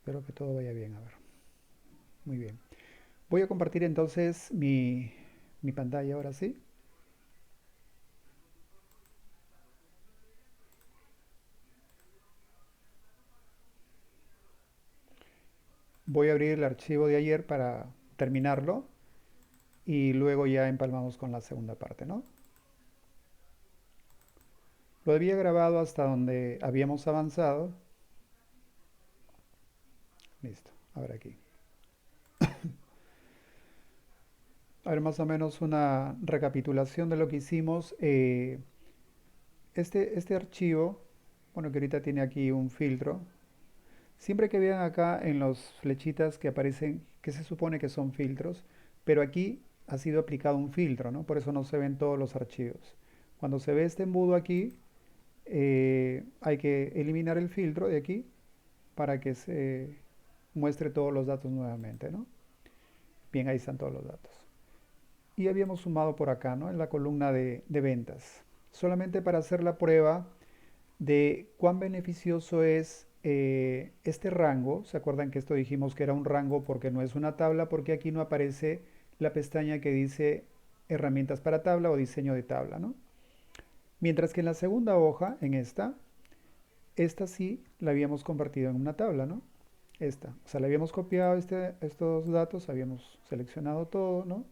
Espero que todo vaya bien. A ver, muy bien. Voy a compartir entonces mi pantalla ahora sí. Voy a abrir el archivo de ayer para terminarlo y luego ya empalmamos con la segunda parte, ¿no? Lo había grabado hasta donde habíamos avanzado. Listo, a ver aquí. A ver, más o menos una recapitulación de lo que hicimos. Este archivo, bueno, que ahorita tiene aquí un filtro. Siempre que vean acá en las flechitas que aparecen, que se supone que son filtros, pero aquí ha sido aplicado un filtro, ¿no? Por eso no se ven todos los archivos. Cuando se ve este embudo aquí, hay que eliminar el filtro de aquí para que se muestre todos los datos nuevamente, ¿no? Bien, ahí están todos los datos. Y habíamos sumado por acá, ¿no? En la columna de ventas. Solamente para hacer la prueba de cuán beneficioso es este rango. ¿Se acuerdan que esto dijimos que era un rango porque no es una tabla? Porque aquí no aparece la pestaña que dice herramientas para tabla o diseño de tabla, ¿no? Mientras que en la segunda hoja, en esta sí la habíamos convertido en una tabla, ¿no? Esta. O sea, le habíamos copiado estos datos, habíamos seleccionado todo, ¿no?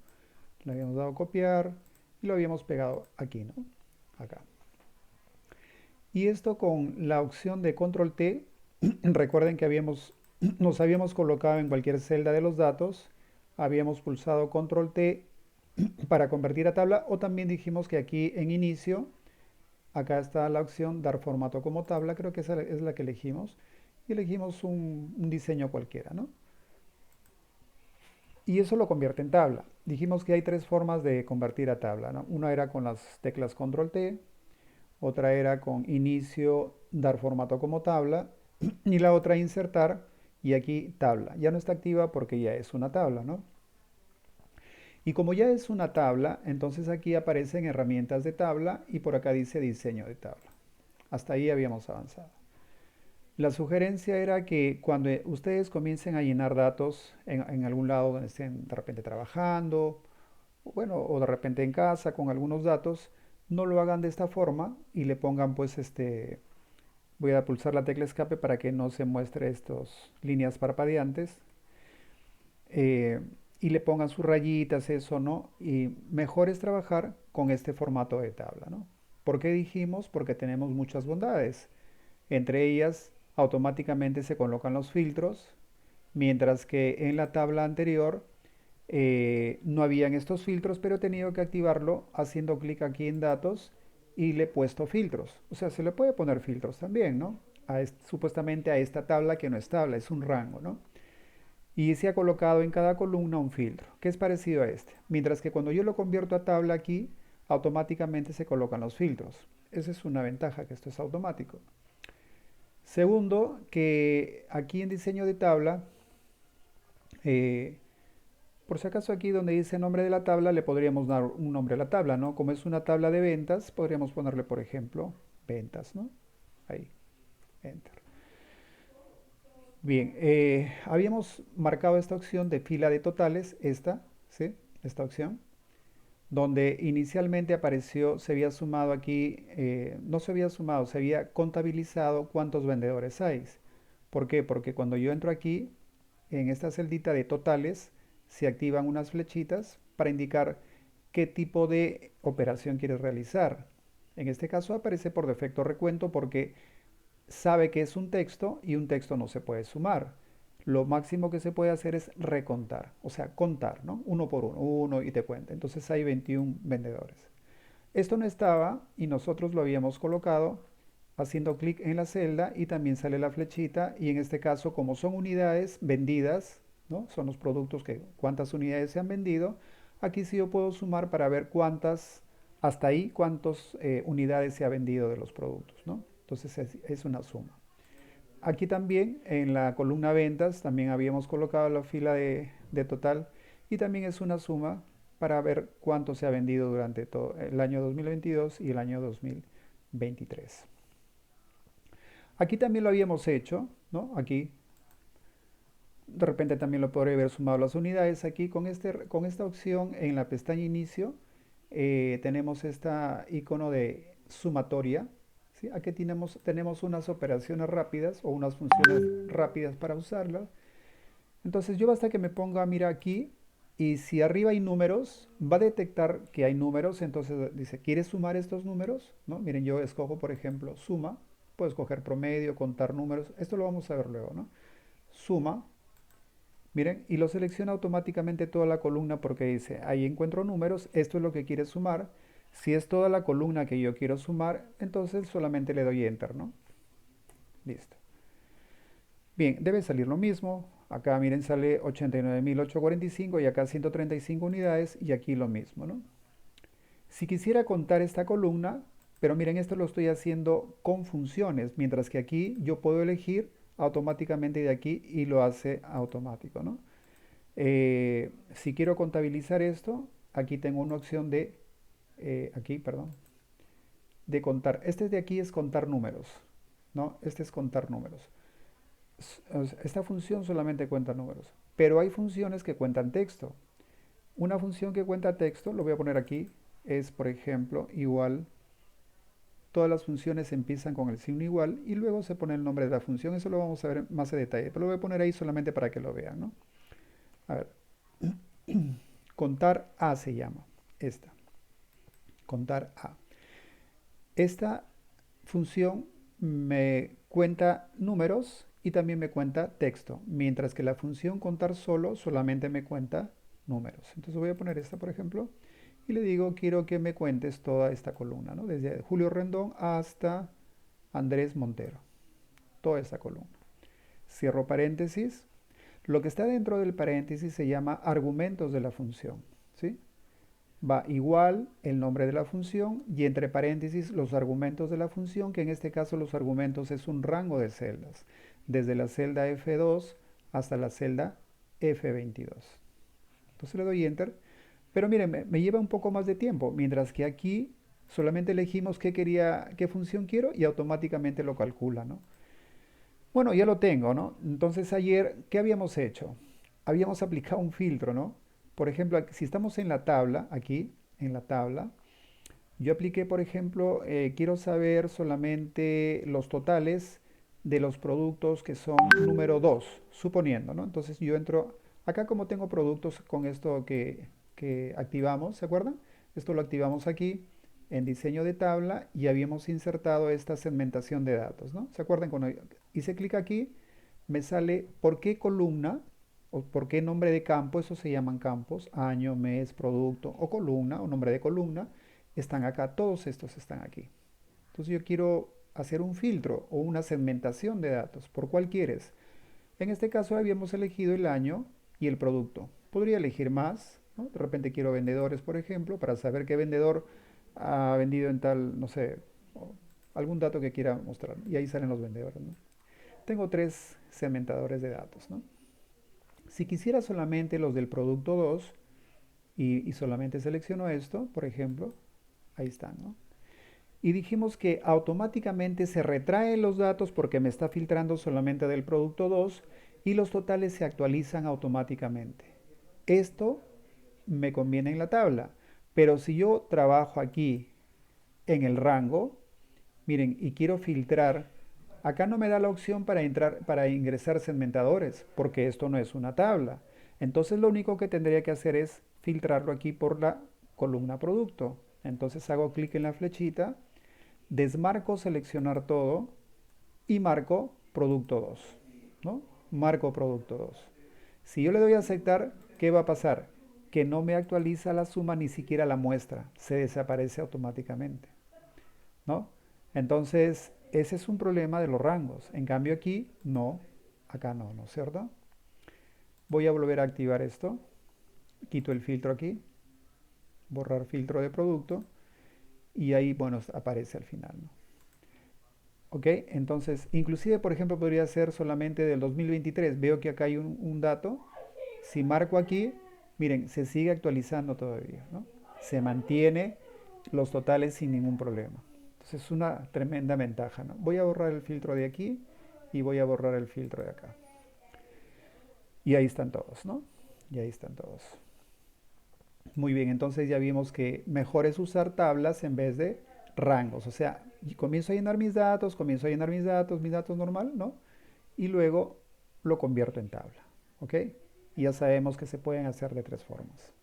Le habíamos dado a copiar y lo habíamos pegado aquí, ¿no? Acá. Y esto con la opción de control T, recuerden que nos habíamos colocado en cualquier celda de los datos, habíamos pulsado control T para convertir a tabla o también dijimos que aquí en inicio, acá está la opción dar formato como tabla, creo que esa es la que elegimos y elegimos un diseño cualquiera, ¿no? Y eso lo convierte en tabla. Dijimos que hay tres formas de convertir a tabla, ¿no? Una era con las teclas control T, otra era con inicio, dar formato como tabla, y la otra insertar, y aquí tabla. Ya no está activa porque ya es una tabla, ¿no? Y como ya es una tabla, entonces aquí aparecen herramientas de tabla y por acá dice diseño de tabla. Hasta ahí habíamos avanzado. La sugerencia era que cuando ustedes comiencen a llenar datos en algún lado donde estén de repente trabajando, bueno, o de repente en casa con algunos datos, no lo hagan de esta forma y le pongan pues voy a pulsar la tecla escape para que no se muestre estas líneas parpadeantes. eh, y le pongan sus rayitas, eso, ¿no? Y mejor es trabajar con este formato de tabla, ¿no? ¿Por qué dijimos? Porque tenemos muchas bondades. Entre ellas, automáticamente se colocan los filtros, mientras que en la tabla anterior no habían estos filtros, pero he tenido que activarlo haciendo clic aquí en datos y le he puesto filtros. O sea, se le puede poner filtros también, ¿no? Supuestamente a esta tabla que no es tabla, es un rango, ¿no? Y se ha colocado en cada columna un filtro, que es parecido a este. Mientras que cuando yo lo convierto a tabla aquí, automáticamente se colocan los filtros. Esa es una ventaja, que esto es automático. Segundo, que aquí en diseño de tabla, eh, por si acaso aquí donde dice nombre de la tabla, le podríamos dar un nombre a la tabla, ¿no? Como es una tabla de ventas, podríamos ponerle, por ejemplo, ventas, ¿no? Ahí, enter. Bien, habíamos marcado esta opción de fila de totales, ¿sí? Esta opción, donde inicialmente apareció, se había sumado aquí, no se había sumado, se había contabilizado cuántos vendedores hay. ¿Por qué? Porque cuando yo entro aquí, en esta celdita de totales, se activan unas flechitas para indicar qué tipo de operación quieres realizar. En este caso aparece por defecto recuento porque sabe que es un texto y un texto no se puede sumar. Lo máximo que se puede hacer es recontar, o sea, contar, ¿no? Uno por uno, uno y te cuenta. Entonces hay 21 vendedores. Esto no estaba y nosotros lo habíamos colocado haciendo clic en la celda y también sale la flechita y en este caso como son unidades vendidas, ¿no? Son los productos que cuántas unidades se han vendido, aquí sí yo puedo sumar para ver cuántas, hasta ahí cuántas unidades se ha vendido de los productos, ¿no? Entonces es una suma. Aquí también en la columna ventas también habíamos colocado la fila de total y también es una suma para ver cuánto se ha vendido durante todo el año 2022 y el año 2023. Aquí también lo habíamos hecho, ¿no? Aquí De repente también lo podría haber sumado las unidades aquí con esta opción en la pestaña inicio. Tenemos esta icono de sumatoria. ¿Sí? Aquí tenemos unas operaciones rápidas o unas funciones rápidas para usarlas. Entonces yo basta que me ponga, mira aquí, y si arriba hay números, va a detectar que hay números, entonces dice, ¿quieres sumar estos números? ¿No? Miren, yo escojo, por ejemplo, suma, puedo escoger promedio, contar números, esto lo vamos a ver luego, ¿no? Suma, miren, y lo selecciona automáticamente toda la columna porque dice, ahí encuentro números, esto es lo que quiere sumar. Si es toda la columna que yo quiero sumar, entonces solamente le doy enter, ¿no? Listo. Bien, debe salir lo mismo. Acá miren sale 89.845 y acá 135 unidades y aquí lo mismo, ¿no? Si quisiera contar esta columna, pero miren, esto lo estoy haciendo con funciones, mientras que aquí yo puedo elegir automáticamente de aquí y lo hace automático, ¿no? Si quiero contabilizar esto, aquí tengo una opción de, aquí, perdón, de contar. Este de aquí es contar números, ¿no? Este es contar números. Esta función solamente cuenta números, pero hay funciones que cuentan texto. Una función que cuenta texto, lo voy a poner aquí, es por ejemplo igual. Todas las funciones empiezan con el signo igual y luego se pone el nombre de la función. Eso lo vamos a ver más en detalle, pero lo voy a poner ahí solamente para que lo vean, ¿no? A ver, contar A se llama esta, contar A. Esta función me cuenta números y también me cuenta texto, mientras que la función contar solo solamente me cuenta números. Entonces voy a poner esta, por ejemplo, y le digo, quiero que me cuentes toda esta columna, ¿no? Desde Julio Rendón hasta Andrés Montero, toda esta columna. Cierro paréntesis. Lo que está dentro del paréntesis se llama argumentos de la función, ¿sí? Va igual el nombre de la función y entre paréntesis los argumentos de la función, que en este caso los argumentos es un rango de celdas, desde la celda F2 hasta la celda F22. Entonces le doy enter, pero miren, me lleva un poco más de tiempo, mientras que aquí solamente elegimos qué función quiero y automáticamente lo calcula, ¿no? Bueno, ya lo tengo, ¿no? Entonces ayer, ¿qué habíamos hecho? Habíamos aplicado un filtro, ¿no? Por ejemplo, si estamos en la tabla, aquí, en la tabla, yo apliqué, por ejemplo, quiero saber solamente los totales de los productos que son número 2, suponiendo, ¿no? Entonces yo entro, acá como tengo productos con esto que activamos, ¿se acuerdan? Esto lo activamos aquí en diseño de tabla y habíamos insertado esta segmentación de datos, ¿no? ¿Se acuerdan? Cuando hice clic aquí, me sale por qué columna o por qué nombre de campo, eso se llaman campos, año, mes, producto o columna o nombre de columna, están acá, todos estos están aquí. Entonces yo quiero hacer un filtro o una segmentación de datos. ¿Por cuál quieres? En este caso habíamos elegido el año y el producto. Podría elegir más, ¿no? De repente quiero vendedores, por ejemplo, para saber qué vendedor ha vendido en tal, no sé, algún dato que quiera mostrar. Y ahí salen los vendedores, ¿no? Tengo tres segmentadores de datos, ¿no? Si quisiera solamente los del producto 2 y solamente selecciono esto, por ejemplo, ahí están, ¿no? Y dijimos que automáticamente se retraen los datos porque me está filtrando solamente del producto 2 y los totales se actualizan automáticamente. Esto me conviene en la tabla, pero si yo trabajo aquí en el rango, miren, y quiero filtrar, acá no me da la opción para entrar, para ingresar segmentadores, porque esto no es una tabla. Entonces lo único que tendría que hacer es filtrarlo aquí por la columna producto. Entonces hago clic en la flechita, desmarco seleccionar todo y marco producto 2, ¿no? Marco producto 2. Si yo le doy a aceptar, ¿qué va a pasar? Que no me actualiza la suma ni siquiera la muestra, se desaparece automáticamente, ¿no? Entonces, ese es un problema de los rangos. En cambio aquí, no, acá no, ¿no es cierto? Voy a volver a activar esto, quito el filtro aquí, borrar filtro de producto y ahí, bueno, aparece al final, ¿no? ¿Ok? Entonces, inclusive, por ejemplo, podría ser solamente del 2023. Veo que acá hay un dato. Si marco aquí, miren, se sigue actualizando todavía, ¿no? Se mantiene los totales sin ningún problema. Entonces, es una tremenda ventaja, ¿no? Voy a borrar el filtro de aquí y voy a borrar el filtro de acá. Y ahí están todos, ¿no? Y ahí están todos. Muy bien, entonces ya vimos que mejor es usar tablas en vez de rangos. O sea, y comienzo a llenar mis datos, comienzo a llenar mis datos normal, ¿no? Y luego lo convierto en tabla, ¿ok? Y ya sabemos que se pueden hacer de tres formas.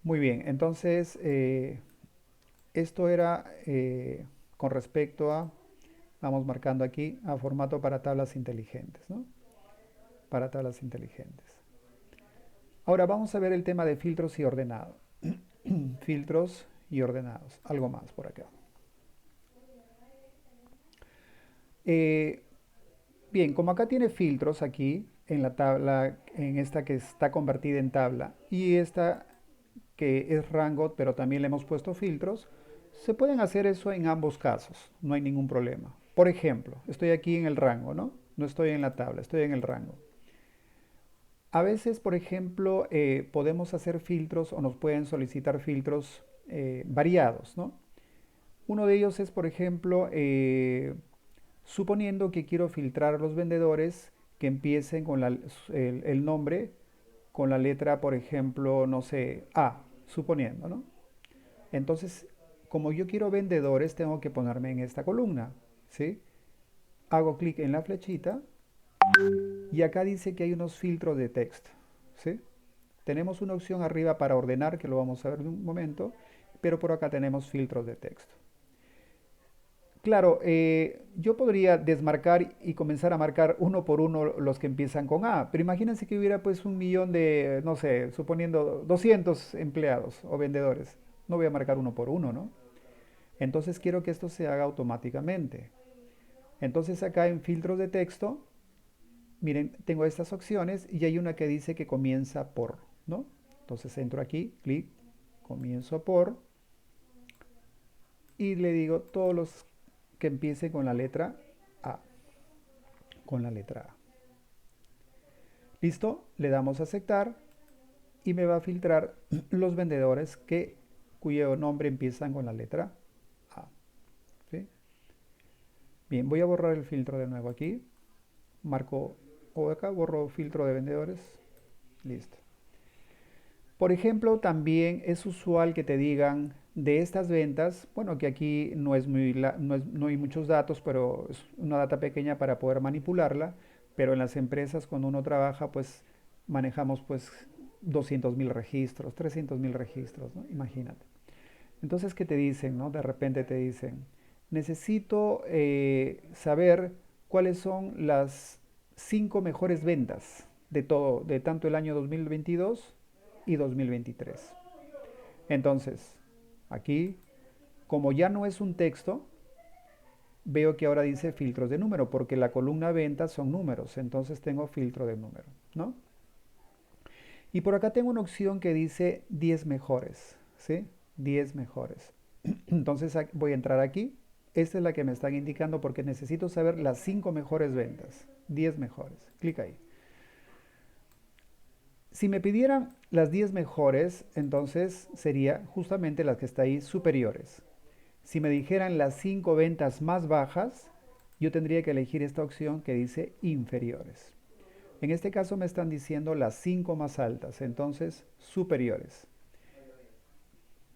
Muy bien, entonces esto era con respecto a, vamos marcando aquí, a formato para tablas inteligentes, ¿no? Para tablas inteligentes. Ahora vamos a ver el tema de filtros y ordenado. Filtros y ordenados. Algo más por acá. Eh, bien, como acá tiene filtros aquí en la tabla, en esta que está convertida en tabla y esta que es rango, pero también le hemos puesto filtros, se pueden hacer eso en ambos casos, no hay ningún problema. Por ejemplo, estoy aquí en el rango, ¿no? No estoy en la tabla, estoy en el rango. A veces, por ejemplo, podemos hacer filtros o nos pueden solicitar filtros variados, ¿no? Uno de ellos es, por ejemplo, suponiendo que quiero filtrar a los vendedores que empiecen con el nombre con la letra, por ejemplo, no sé, A, suponiendo, ¿no? Entonces, como yo quiero vendedores, tengo que ponerme en esta columna, ¿sí? Hago clic en la flechita y acá dice que hay unos filtros de texto, ¿sí? Tenemos una opción arriba para ordenar, que lo vamos a ver en un momento, pero por acá tenemos filtros de texto. Claro, yo podría desmarcar y comenzar a marcar uno por uno los que empiezan con A, pero imagínense que hubiera pues un millón de, no sé, suponiendo 200 empleados o vendedores. No voy a marcar uno por uno, ¿no? Entonces quiero que esto se haga automáticamente. Entonces acá en filtros de texto, miren, tengo estas opciones y hay una que dice que comienza por, ¿no? Entonces entro aquí, clic, comienzo por y le digo todos los que empiecen con la letra A, con la letra A. ¿Listo? Le damos a aceptar y me va a filtrar los vendedores cuyo nombre empiezan con la letra A. ¿Sí? Bien, voy a borrar el filtro de nuevo aquí. Marco o acá, borro filtro de vendedores. Listo. Por ejemplo, también es usual que te digan de estas ventas, bueno, que aquí no hay muchos datos, pero es una data pequeña para poder manipularla, pero en las empresas cuando uno trabaja, pues manejamos pues 200.000 registros, 300.000 registros, ¿no? Imagínate. Entonces, ¿qué te dicen, no? De repente te dicen, necesito saber cuáles son las 5 mejores ventas de todo, de tanto el año 2022 y 2023. Entonces, aquí, como ya no es un texto, veo que ahora dice filtros de número, porque la columna ventas son números, entonces tengo filtro de número, ¿no? Y por acá tengo una opción que dice 10 mejores, ¿sí? 10 mejores. Entonces voy a entrar aquí. Esta es la que me están indicando porque necesito saber las 5 mejores ventas. 10 mejores. Clic ahí. Si me pidieran las 10 mejores, entonces sería justamente las que está ahí superiores. Si me dijeran las 5 ventas más bajas, yo tendría que elegir esta opción que dice inferiores. En este caso me están diciendo las 5 más altas, entonces superiores.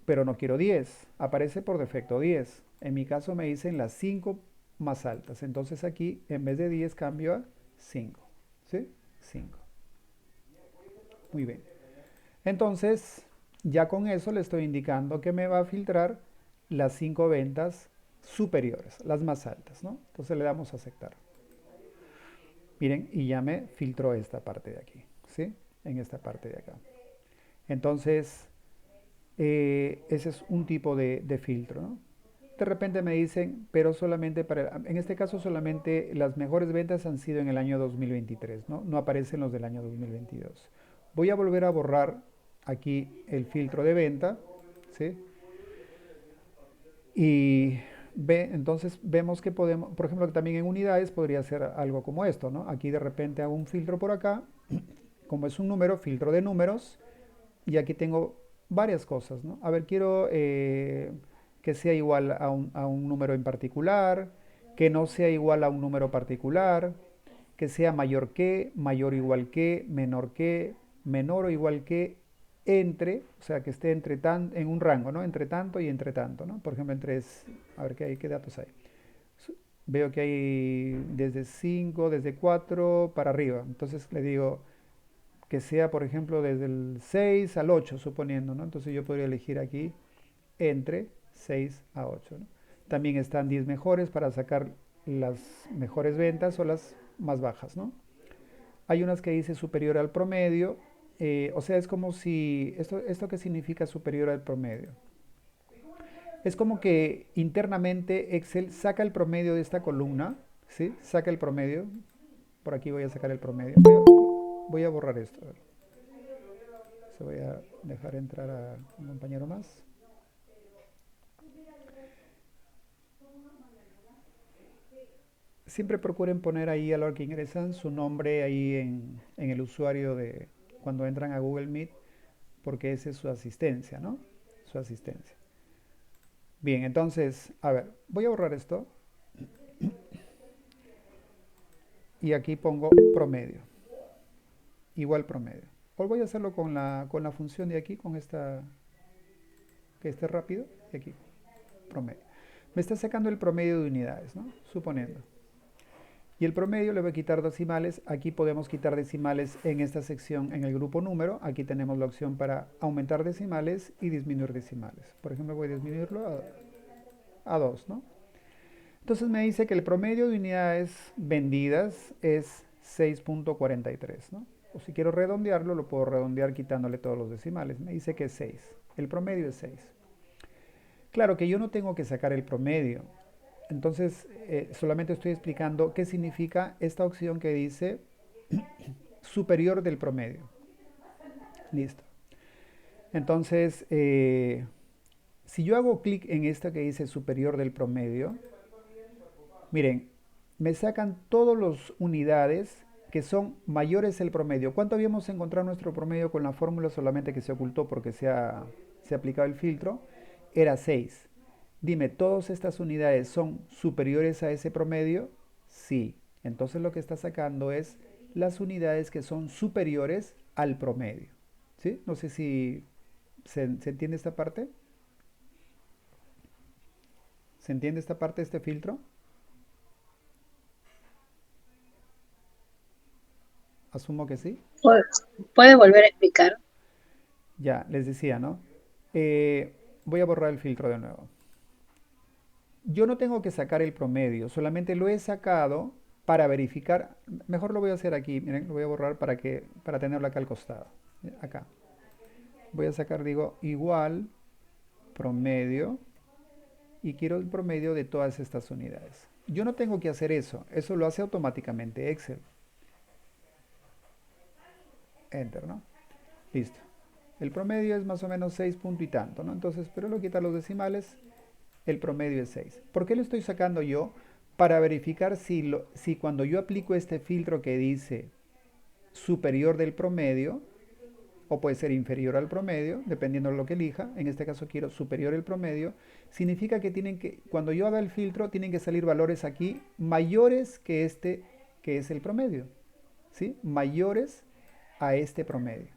Pero no quiero 10, aparece por defecto 10. En mi caso me dicen las 5 más altas, entonces aquí en vez de 10 cambio a 5. ¿Sí? 5. Muy bien. Entonces, ya con eso le estoy indicando que me va a filtrar las 5 ventas superiores, las más altas, ¿no? Entonces le damos a aceptar. Miren, y ya me filtró esta parte de aquí, ¿sí? En esta parte de acá. Entonces, ese es un tipo de filtro, ¿no? De repente me dicen, pero solamente en este caso solamente las mejores ventas han sido en el año 2023, ¿no? No aparecen los del año 2022. Voy a volver a borrar aquí el filtro de venta, ¿sí? Y entonces vemos que podemos, por ejemplo, que también en unidades podría ser algo como esto, ¿no? Aquí de repente hago un filtro por acá, como es un número, filtro de números, y aquí tengo varias cosas, ¿no? A ver, quiero que sea igual a un número en particular, que no sea igual a un número particular, que sea mayor que, mayor o igual que, menor o igual que, entre, o sea, que esté en un rango, ¿no? Entre tanto y entre tanto, ¿no? Por ejemplo, a ver qué datos hay. Veo que hay desde 5 desde 4 para arriba. Entonces le digo que sea, por ejemplo, desde el 6 al 8 suponiendo, ¿no? Entonces yo podría elegir aquí entre 6 a 8, ¿no? También están 10 mejores para sacar las mejores ventas o las más bajas, ¿no? Hay unas que dice superior al promedio, o sea, es como si, ¿esto qué significa superior al promedio? Es como que internamente Excel saca el promedio de esta columna, ¿sí? Saca el promedio, por aquí voy a sacar el promedio, voy a borrar esto, a ver. Se voy a dejar entrar a un compañero más. Siempre procuren poner ahí a la hora que ingresan su nombre ahí en el usuario de cuando entran a Google Meet, porque esa es su asistencia, ¿no? Su asistencia. Bien, entonces, a ver, voy a borrar esto y aquí pongo promedio, igual promedio. O voy a hacerlo con la función de aquí, con esta, que esté rápido, y aquí, promedio. Me está sacando el promedio de unidades, ¿no? Suponiendo. Y el promedio le voy a quitar decimales. Aquí podemos quitar decimales en esta sección en el grupo número. Aquí tenemos la opción para aumentar decimales y disminuir decimales. Por ejemplo, voy a disminuirlo a 2, ¿no? Entonces me dice que el promedio de unidades vendidas es 6.43, ¿no? O si quiero redondearlo, lo puedo redondear quitándole todos los decimales. Me dice que es 6. El promedio es 6. Claro que yo no tengo que sacar el promedio. Entonces, solamente estoy explicando qué significa esta opción que dice superior del promedio. Listo. Entonces, si yo hago clic en esta que dice superior del promedio, miren, me sacan todas las unidades que son mayores el promedio. ¿Cuánto habíamos encontrado nuestro promedio con la fórmula solamente que se ocultó porque se ha aplicado el filtro? Era 6. Dime, ¿todas estas unidades son superiores a ese promedio? Sí. Entonces lo que está sacando es las unidades que son superiores al promedio. ¿Sí? No sé si se entiende esta parte. ¿Se entiende esta parte de este filtro? Asumo que sí. ¿Puede puede volver a explicar? Ya, les decía, ¿no? Voy a borrar el filtro de nuevo. Yo no tengo que sacar el promedio, solamente lo he sacado para verificar. Mejor lo voy a hacer aquí, miren, lo voy a borrar para tenerlo acá al costado. Acá. Voy a sacar, digo, igual promedio y quiero el promedio de todas estas unidades. Yo no tengo que hacer eso lo hace automáticamente Excel. Enter, ¿no? Listo. El promedio es más o menos 6 punto y tanto, ¿no? Entonces, pero lo quitar los decimales, el promedio es 6. ¿Por qué lo estoy sacando yo? Para verificar si cuando yo aplico este filtro que dice superior del promedio, o puede ser inferior al promedio, dependiendo de lo que elija, en este caso quiero superior al promedio, significa que cuando yo haga el filtro, tienen que salir valores aquí mayores que este, que es el promedio, ¿sí? Mayores a este promedio.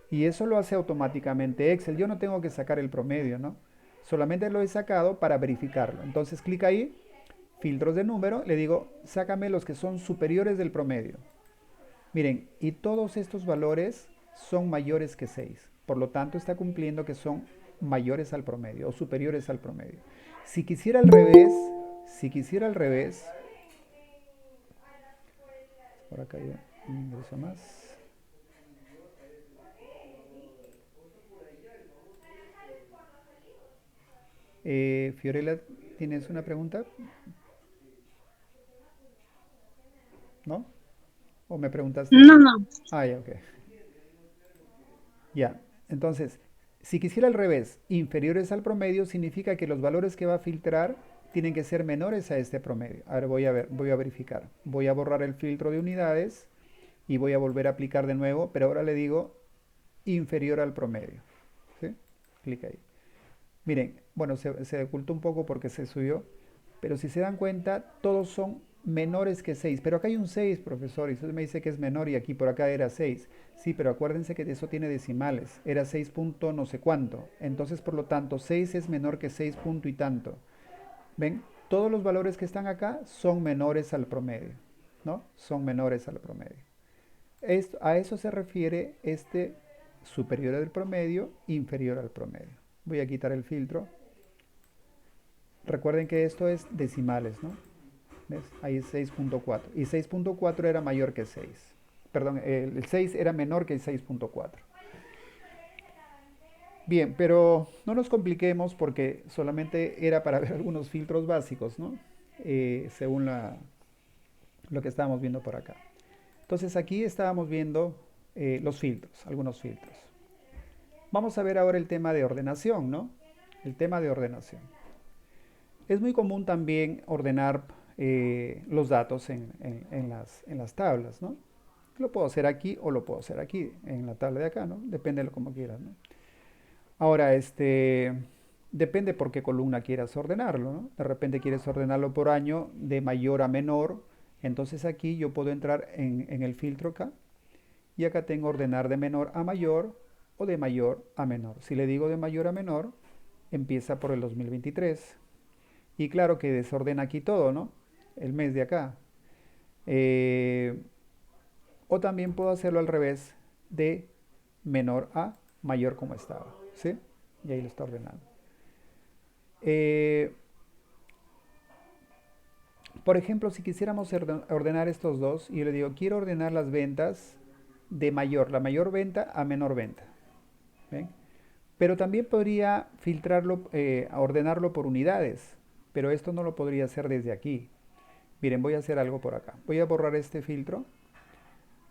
Y eso lo hace automáticamente Excel. Yo no tengo que sacar el promedio, ¿no? Solamente lo he sacado para verificarlo. Entonces, clic ahí, filtros de número, le digo, sácame los que son superiores del promedio. Miren, y todos estos valores son mayores que 6. Por lo tanto, está cumpliendo que son mayores al promedio o superiores al promedio. Si quisiera al revés, si quisiera al revés, por acá ya ingreso más. Fiorella, ¿tienes una pregunta? ¿No? ¿O me preguntaste No, si? no. Ah, ya, ok. Ya. Entonces, si quisiera al revés, inferiores al promedio, significa que los valores que va a filtrar tienen que ser menores a este promedio. Ahora voy a verificar. Voy a borrar el filtro de unidades y voy a volver a aplicar de nuevo, pero ahora le digo inferior al promedio. ¿Sí? Clic ahí. Miren, bueno, se ocultó un poco porque se subió, pero si se dan cuenta, todos son menores que 6. Pero acá hay un 6, profesor, y usted me dice que es menor y aquí por acá era 6. Sí, pero acuérdense que eso tiene decimales. Era 6 punto no sé cuánto. Entonces, por lo tanto, 6 es menor que 6 punto y tanto. ¿Ven? Todos los valores que están acá son menores al promedio, ¿no? Son menores al promedio. A eso se refiere este superior al promedio, inferior al promedio. Voy a quitar el filtro. Recuerden que esto es decimales, ¿no? ¿Ves? Ahí es 6.4. Y 6.4 era mayor que 6. Perdón, el 6 era menor que el 6.4. Bien, pero no nos compliquemos porque solamente era para ver algunos filtros básicos, ¿no? Según lo que estábamos viendo por acá. Entonces aquí estábamos viendo los filtros, algunos filtros. Vamos a ver ahora el tema de ordenación, ¿no? El tema de ordenación. Es muy común también ordenar los datos en las tablas, ¿no? Lo puedo hacer aquí o lo puedo hacer aquí, en la tabla de acá, ¿no? Depende de lo como quieras, ¿no? Ahora, depende por qué columna quieras ordenarlo, ¿no? De repente quieres ordenarlo por año de mayor a menor, entonces aquí yo puedo entrar en el filtro acá y acá tengo ordenar de menor a mayor o de mayor a menor. Si le digo de mayor a menor, empieza por el 2023. Y claro que desordena aquí todo, ¿no? El mes de acá. Eh, o también puedo hacerlo al revés, de menor a mayor como estaba, ¿sí? Y ahí lo está ordenando. Eh, por ejemplo, si quisiéramos ordenar estos dos, y yo le digo, quiero ordenar las ventas de mayor, la mayor venta a menor venta. ¿Ven? Pero también podría filtrarlo, ordenarlo por unidades, pero esto no lo podría hacer desde aquí. Miren, voy a hacer algo por acá. Voy a borrar este filtro.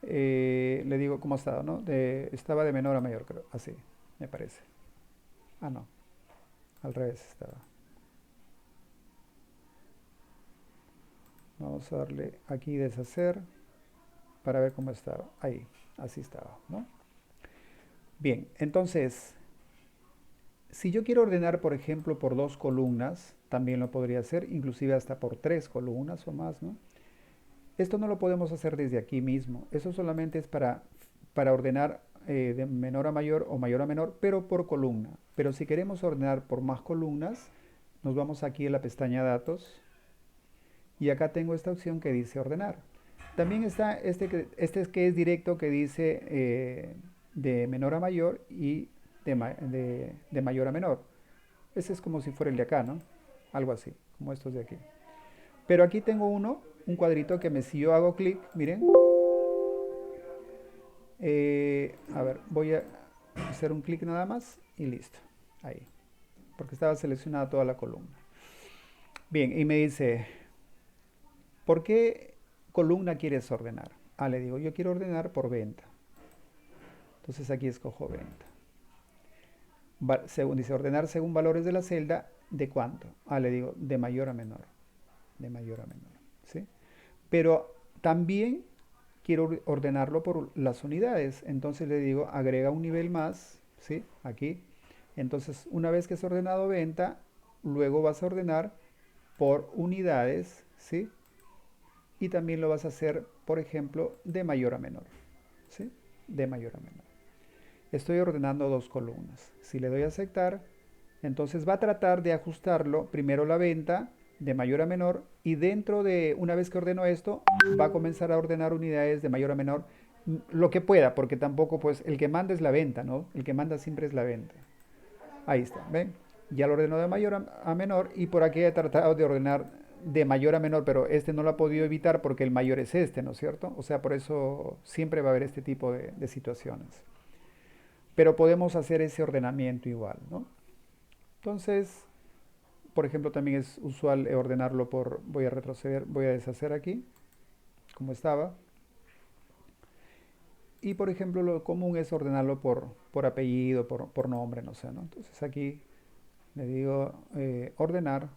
Le digo cómo estaba, ¿no? Estaba de menor a mayor, creo. Así, me parece. Ah, no. Al revés estaba. Vamos a darle aquí deshacer para ver cómo estaba. Ahí, así estaba, ¿no? Bien, entonces, si yo quiero ordenar, por ejemplo, por dos columnas, también lo podría hacer, inclusive hasta por tres columnas o más, ¿no? Esto no lo podemos hacer desde aquí mismo. Eso solamente es para ordenar de menor a mayor o mayor a menor, pero por columna. Pero si queremos ordenar por más columnas, nos vamos aquí a la pestaña Datos y acá tengo esta opción que dice Ordenar. También está este que es directo que dice de menor a mayor y de mayor a menor. Ese es como si fuera el de acá, ¿no? Algo así, como estos de aquí. Pero aquí tengo un cuadrito que si yo hago clic, miren, a ver, voy a hacer un clic nada más y listo. Ahí, porque estaba seleccionada toda la columna. Bien, y me dice, ¿por qué columna quieres ordenar? Ah, le digo, yo quiero ordenar por venta. Entonces aquí escojo venta. Según dice, ordenar según valores de la celda, ¿de cuánto? Ah, le digo, de mayor a menor. De mayor a menor. ¿Sí? Pero también quiero ordenarlo por las unidades. Entonces le digo, agrega un nivel más, ¿sí? Aquí. Entonces, una vez que es ordenado venta, luego vas a ordenar por unidades, ¿sí? Y también lo vas a hacer, por ejemplo, de mayor a menor, ¿sí? De mayor a menor. Estoy ordenando dos columnas. Si le doy a aceptar, entonces va a tratar de ajustarlo primero la venta de mayor a menor y dentro de, una vez que ordeno esto, va a comenzar a ordenar unidades de mayor a menor lo que pueda, porque tampoco pues el que manda es la venta, ¿no? El que manda siempre es la venta. Ahí está, ¿ven? Ya lo ordeno de mayor a menor y por aquí he tratado de ordenar de mayor a menor, pero este no lo ha podido evitar porque el mayor es este, ¿no es cierto? O sea, por eso siempre va a haber este tipo de situaciones. Pero podemos hacer ese ordenamiento igual, ¿no? Entonces, por ejemplo, también es usual ordenarlo por, voy a retroceder, voy a deshacer aquí, como estaba. Y por ejemplo, lo común es ordenarlo por apellido, por nombre, no sé, ¿no? Entonces aquí le digo ordenar,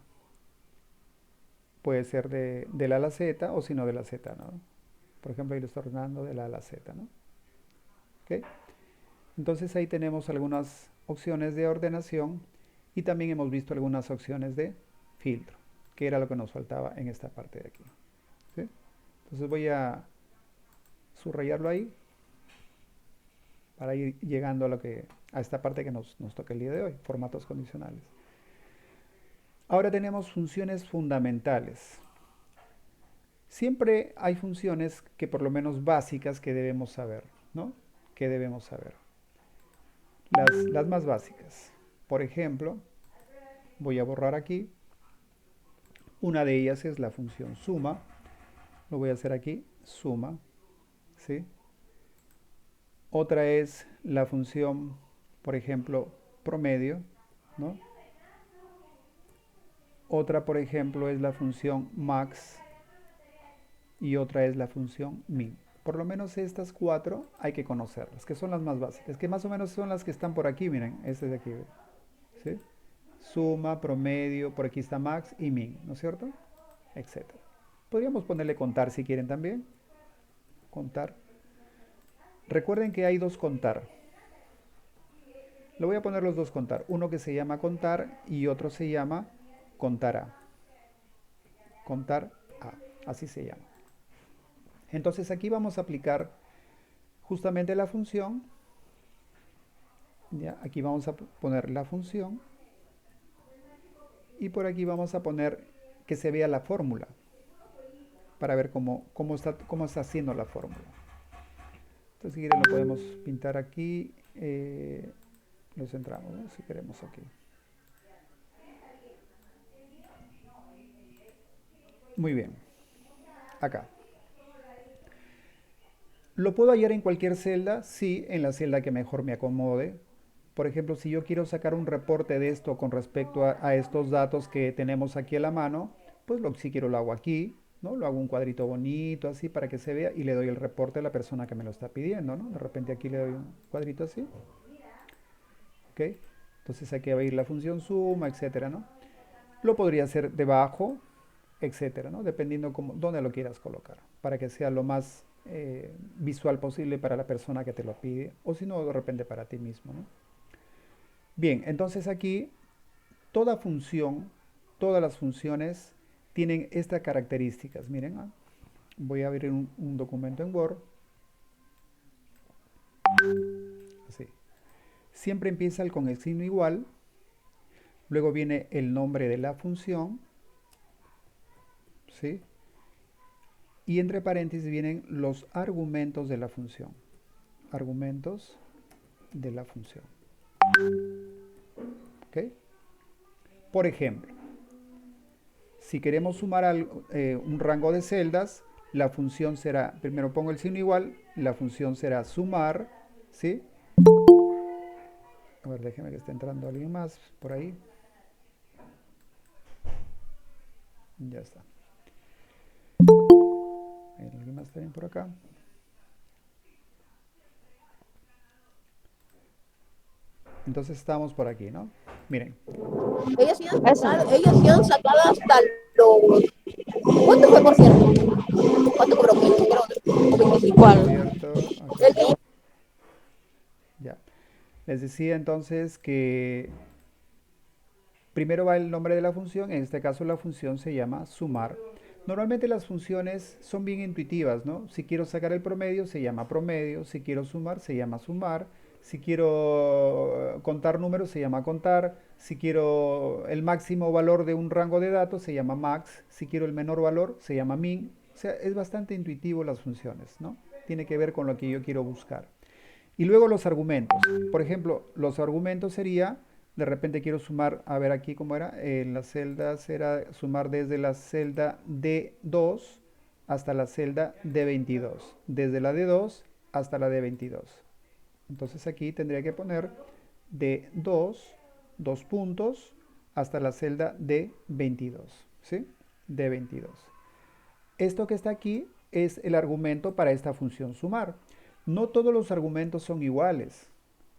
puede ser de la a la Z o si no de la Z, ¿no? Por ejemplo, ahí lo estoy ordenando de la a la Z, ¿no? ¿Ok? Entonces ahí tenemos algunas opciones de ordenación y también hemos visto algunas opciones de filtro, que era lo que nos faltaba en esta parte de aquí. Entonces voy a subrayarlo ahí para ir llegando a esta parte que nos toca el día de hoy, formatos condicionales. Ahora tenemos funciones fundamentales. Siempre hay funciones que por lo menos básicas que debemos saber, ¿no? Que debemos saber. Las más básicas. Por ejemplo, voy a borrar aquí. Una de ellas es la función suma. Lo voy a hacer aquí, suma, ¿sí? Otra es la función, por ejemplo, promedio, ¿no? Otra, por ejemplo, es la función max y otra es la función min. Por lo menos estas cuatro hay que conocerlas, que son las más básicas, que más o menos son las que están por aquí, miren, este de aquí, ¿sí? Suma, promedio, por aquí está max y min, ¿no es cierto? Etcétera. Podríamos ponerle contar si quieren también. Contar. Recuerden que hay dos contar. Le voy a poner los dos contar. Uno que se llama contar y otro se llama contar a. Contar a. Así se llama. Entonces aquí vamos a aplicar justamente la función. ¿Ya? Aquí vamos a poner la función. Y por aquí vamos a poner que se vea la fórmula. Para ver cómo está haciendo la fórmula. Entonces si quieren lo podemos pintar aquí. Lo centramos, ¿no? Si queremos aquí. Muy bien. Acá. ¿Lo puedo hallar en cualquier celda? Sí, en la celda que mejor me acomode. Por ejemplo, si yo quiero sacar un reporte de esto con respecto a estos datos que tenemos aquí a la mano, pues si quiero lo hago aquí, ¿no? Lo hago un cuadrito bonito así para que se vea y le doy el reporte a la persona que me lo está pidiendo, ¿no? De repente aquí le doy un cuadrito así. ¿Ok? Entonces aquí va a ir la función suma, etcétera, ¿no? Lo podría hacer debajo, etcétera, ¿no? Dependiendo dónde lo quieras colocar, para que sea lo más visual posible para la persona que te lo pide, o si no, de repente para ti mismo, ¿no? Bien, entonces aquí toda función, todas las funciones tienen estas características. Miren, voy a abrir un documento en Word. Así. Siempre empieza con el signo igual, luego viene el nombre de la función, ¿sí? Y entre paréntesis vienen los argumentos de la función. Argumentos de la función. ¿Ok? Por ejemplo, si queremos sumar un rango de celdas, la función será, primero pongo el signo igual, la función será sumar, ¿sí? A ver, déjeme que esté entrando alguien más por ahí. Ya está. ¿Alguien más también por acá? Entonces estamos por aquí, ¿no? Miren. Ellos sí han sacado hasta los... ¿Cuánto fue, por cierto? ¿Cuánto cobró? Por ¿Cuál? cierto, acá El está. que... Ya. Les decía entonces que primero va el nombre de la función, en este caso la función se llama sumar. Normalmente las funciones son bien intuitivas, ¿no? Si quiero sacar el promedio se llama promedio, si quiero sumar se llama sumar, si quiero contar números se llama contar, si quiero el máximo valor de un rango de datos se llama max, si quiero el menor valor se llama min. O sea, es bastante intuitivo las funciones, ¿no? Tiene que ver con lo que yo quiero buscar. Y luego los argumentos. Por ejemplo, los argumentos sería, de repente quiero sumar, a ver aquí cómo era, en las celdas era sumar desde la celda D2 hasta la celda D22. Desde la D2 hasta la D22. Entonces aquí tendría que poner D2, dos puntos, hasta la celda D22. ¿Sí? D22. Esto que está aquí es el argumento para esta función sumar. No todos los argumentos son iguales.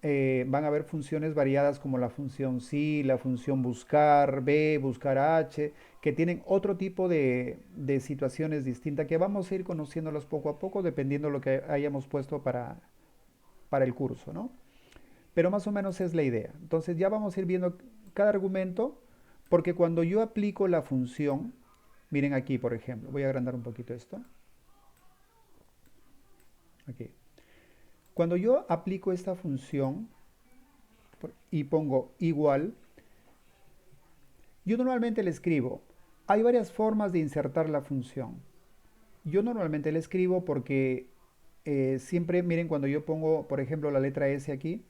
Van a haber funciones variadas como la función si, la función buscar, b, buscar h, que tienen otro tipo de situaciones distintas que vamos a ir conociéndolas poco a poco dependiendo de lo que hayamos puesto para el curso, ¿no? Pero más o menos es la idea. Entonces ya vamos a ir viendo cada argumento porque cuando yo aplico la función, miren aquí por ejemplo, voy a agrandar un poquito esto. Aquí. Cuando yo aplico esta función y pongo igual, yo normalmente le escribo. Hay varias formas de insertar la función. Yo normalmente le escribo porque siempre, miren, cuando yo pongo, por ejemplo, la letra S aquí,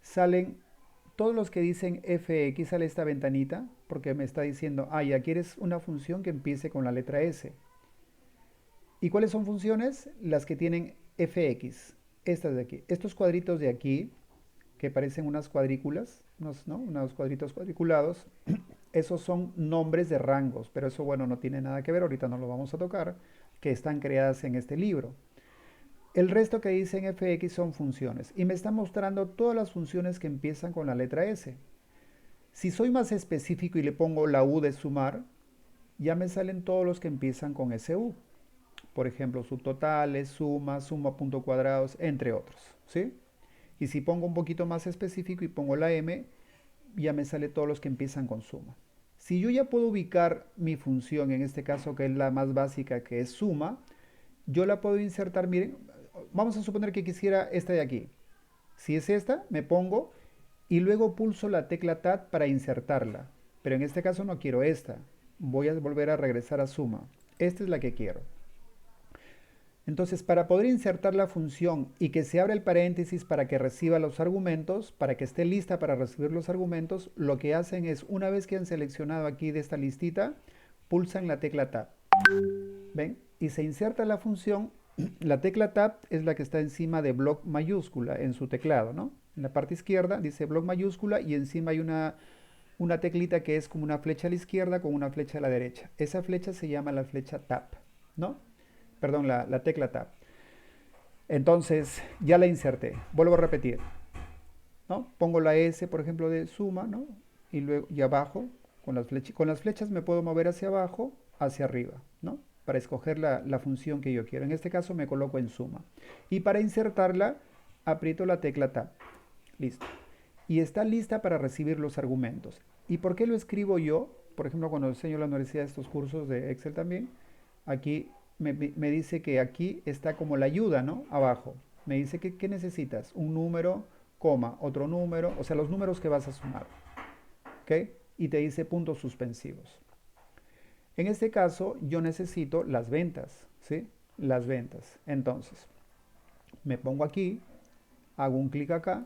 salen todos los que dicen fx, sale esta ventanita, porque me está diciendo, ah, ya quieres una función que empiece con la letra S. ¿Y cuáles son funciones? Las que tienen fx, estas de aquí. Estos cuadritos de aquí, que parecen unas cuadrículas, ¿no? Unos cuadritos cuadriculados, esos son nombres de rangos, pero eso, bueno, no tiene nada que ver, ahorita no lo vamos a tocar, que están creadas en este libro. El resto que dice en fx son funciones y me está mostrando todas las funciones que empiezan con la letra S. Si soy más específico y le pongo la U de sumar, ya me salen todos los que empiezan con SU. Por ejemplo, subtotales, suma, suma punto cuadrados, entre otros, ¿sí? Y si pongo un poquito más específico y pongo la M, ya me sale todos los que empiezan con suma. Si yo ya puedo ubicar mi función, en este caso que es la más básica, que es suma, yo la puedo insertar, miren, vamos a suponer que quisiera esta de aquí. Si es esta, me pongo y luego pulso la tecla Tab para insertarla. Pero en este caso no quiero esta. Voy a volver a regresar a suma. Esta es la que quiero. Entonces, para poder insertar la función y que se abra el paréntesis para que reciba los argumentos, para que esté lista para recibir los argumentos, lo que hacen es, una vez que han seleccionado aquí de esta listita, pulsan la tecla Tab. ¿Ven? Y se inserta la función. La tecla Tab es la que está encima de bloc mayúscula en su teclado, ¿no? En la parte izquierda dice bloc mayúscula y encima hay una teclita que es como una flecha a la izquierda con una flecha a la derecha. Esa flecha se llama la flecha Tab, ¿no? Perdón, la tecla Tab. Entonces, ya la inserté. Vuelvo a repetir, ¿no? Pongo la S, por ejemplo, de suma, ¿no? Y luego, y abajo, con las flechas me puedo mover hacia abajo, hacia arriba, ¿no? Para escoger la función que yo quiero. En este caso me coloco en suma. Y para insertarla, aprieto la tecla Tab. Listo. Y está lista para recibir los argumentos. ¿Y por qué lo escribo yo? Por ejemplo, cuando enseño en la universidad estos cursos de Excel también, aquí me dice que aquí está como la ayuda, ¿no? Abajo. Me dice que ¿qué necesitas? Un número, coma, otro número, o sea, los números que vas a sumar. ¿Ok? Y te dice puntos suspensivos. En este caso, yo necesito las ventas, ¿sí? Las ventas. Entonces, me pongo aquí, hago un clic acá.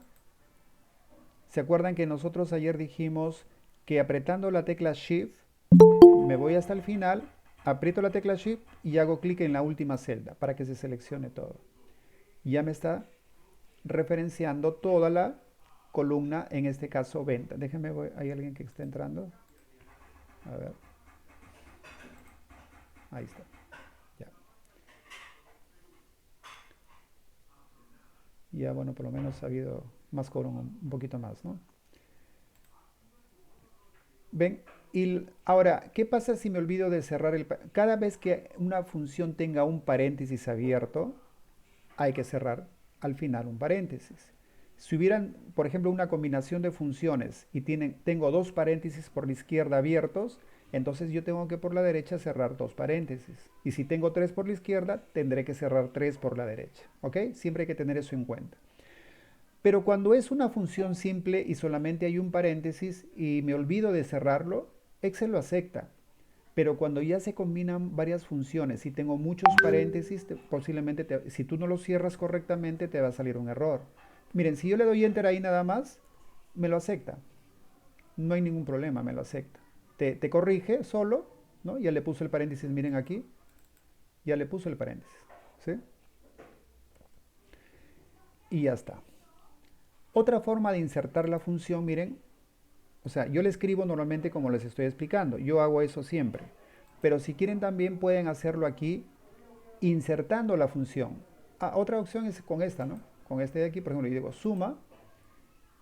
¿Se acuerdan que nosotros ayer dijimos que apretando la tecla Shift, me voy hasta el final, aprieto la tecla Shift y hago clic en la última celda para que se seleccione todo? Ya me está referenciando toda la columna, en este caso venta. Déjenme, hay alguien que está entrando. A ver. Ahí está. Ya. Ya, bueno, por lo menos ha habido más quórum, un poquito más, ¿no? ¿Ven? Y ahora, ¿qué pasa si me olvido de cerrar cada vez que una función tenga un paréntesis abierto, hay que cerrar al final un paréntesis? Si hubieran, por ejemplo, una combinación de funciones y tengo dos paréntesis por la izquierda abiertos, entonces yo tengo que por la derecha cerrar dos paréntesis. Y si tengo tres por la izquierda, tendré que cerrar tres por la derecha. ¿Ok? Siempre hay que tener eso en cuenta. Pero cuando es una función simple y solamente hay un paréntesis y me olvido de cerrarlo, Excel lo acepta. Pero cuando ya se combinan varias funciones y tengo muchos paréntesis, posiblemente si tú no lo cierras correctamente te va a salir un error. Miren, si yo le doy enter ahí nada más, me lo acepta. No hay ningún problema, me lo acepta. Te corrige solo, ¿no? Ya le puso el paréntesis, miren aquí. Ya le puso el paréntesis, ¿sí? Y ya está. Otra forma de insertar la función, miren, o sea, yo le escribo normalmente como les estoy explicando. Yo hago eso siempre. Pero si quieren también pueden hacerlo aquí insertando la función. Ah, otra opción es con esta, ¿no? Con este de aquí, por ejemplo, yo digo suma.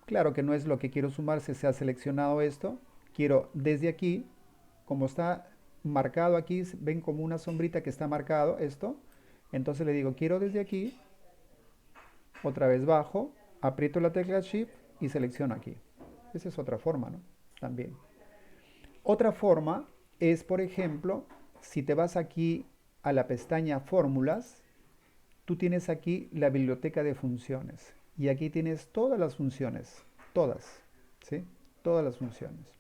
Claro que no es lo que quiero sumar, se ha seleccionado esto. Quiero desde aquí, como está marcado aquí, ven como una sombrita que está marcado esto. Entonces le digo, quiero desde aquí, otra vez bajo, aprieto la tecla Shift y selecciono aquí. Esa es otra forma, ¿no? También. Otra forma es, por ejemplo, si te vas aquí a la pestaña Fórmulas tú tienes aquí la biblioteca de funciones. Y aquí tienes todas las funciones, todas, ¿sí? Todas las funciones.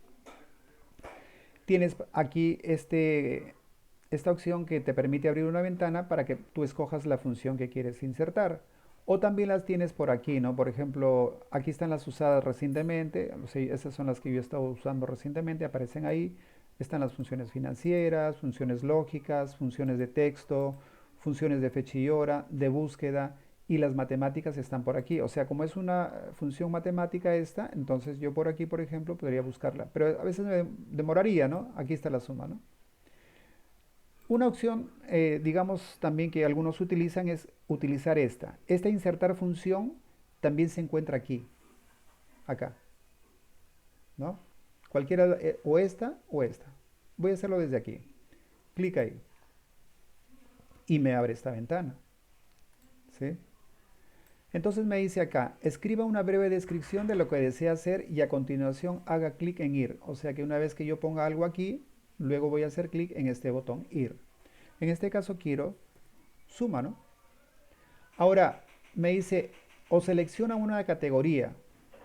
Tienes aquí esta opción que te permite abrir una ventana para que tú escojas la función que quieres insertar. O también las tienes por aquí, ¿no? Por ejemplo, aquí están las usadas recientemente. O sea, esas son las que yo he estado usando recientemente, aparecen ahí. Están las funciones financieras, funciones lógicas, funciones de texto, funciones de fecha y hora, de búsqueda, y las matemáticas están por aquí. O sea, como es una función matemática esta, entonces yo por aquí, por ejemplo, podría buscarla. Pero a veces me demoraría, ¿no? Aquí está la suma, ¿no? Una opción, digamos, también que algunos utilizan es utilizar esta. Esta insertar función también se encuentra aquí, acá, ¿no? Cualquiera, o esta o esta. Voy a hacerlo desde aquí. Clic ahí y me abre esta ventana, ¿sí? Entonces me dice acá, escriba una breve descripción de lo que desea hacer y a continuación haga clic en ir. O sea que una vez que yo ponga algo aquí, luego voy a hacer clic en este botón ir. En este caso quiero suma, ¿no? Ahora me dice, o selecciona una categoría.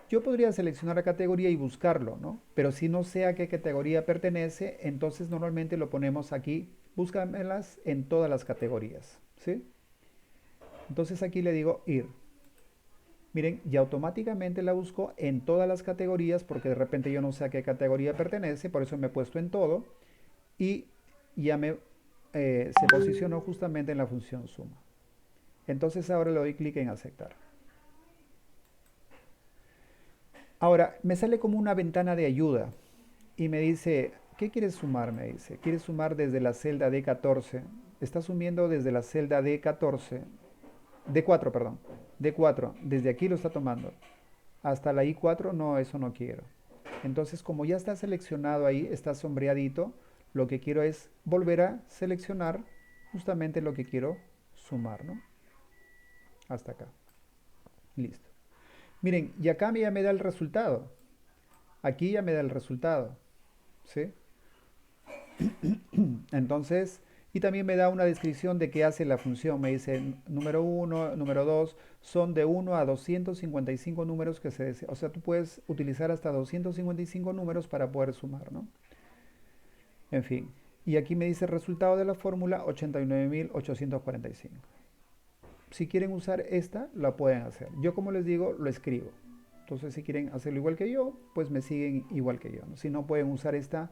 Yo podría seleccionar la categoría y buscarlo, ¿no? Pero si no sé a qué categoría pertenece, entonces normalmente lo ponemos aquí, búscamelas en todas las categorías, ¿sí? Entonces aquí le digo ir. Miren, y automáticamente la busco en todas las categorías porque de repente yo no sé a qué categoría pertenece, por eso me he puesto en todo y ya se posicionó justamente en la función suma. Entonces ahora le doy clic en aceptar. Ahora, me sale como una ventana de ayuda y me dice, ¿qué quieres sumar? Me dice, ¿quieres sumar desde la celda D14? Está sumiendo desde la celda D14, D4, perdón, D4, desde aquí lo está tomando. Hasta la I4, no, eso no quiero. Entonces, como ya está seleccionado ahí, está sombreadito, lo que quiero es volver a seleccionar justamente lo que quiero sumar, ¿no? Hasta acá. Listo. Miren, y acá ya me da el resultado. Aquí ya me da el resultado, ¿sí? Entonces, y también me da una descripción de qué hace la función. Me dice número 1, número 2, son de 1 a 255 números que se desea. O sea, tú puedes utilizar hasta 255 números para poder sumar, ¿no? En fin. Y aquí me dice resultado de la fórmula 89.845. Si quieren usar esta, la pueden hacer. Yo, como les digo, lo escribo. Entonces, si quieren hacerlo igual que yo, pues me siguen igual que yo, ¿no? Si no, pueden usar esta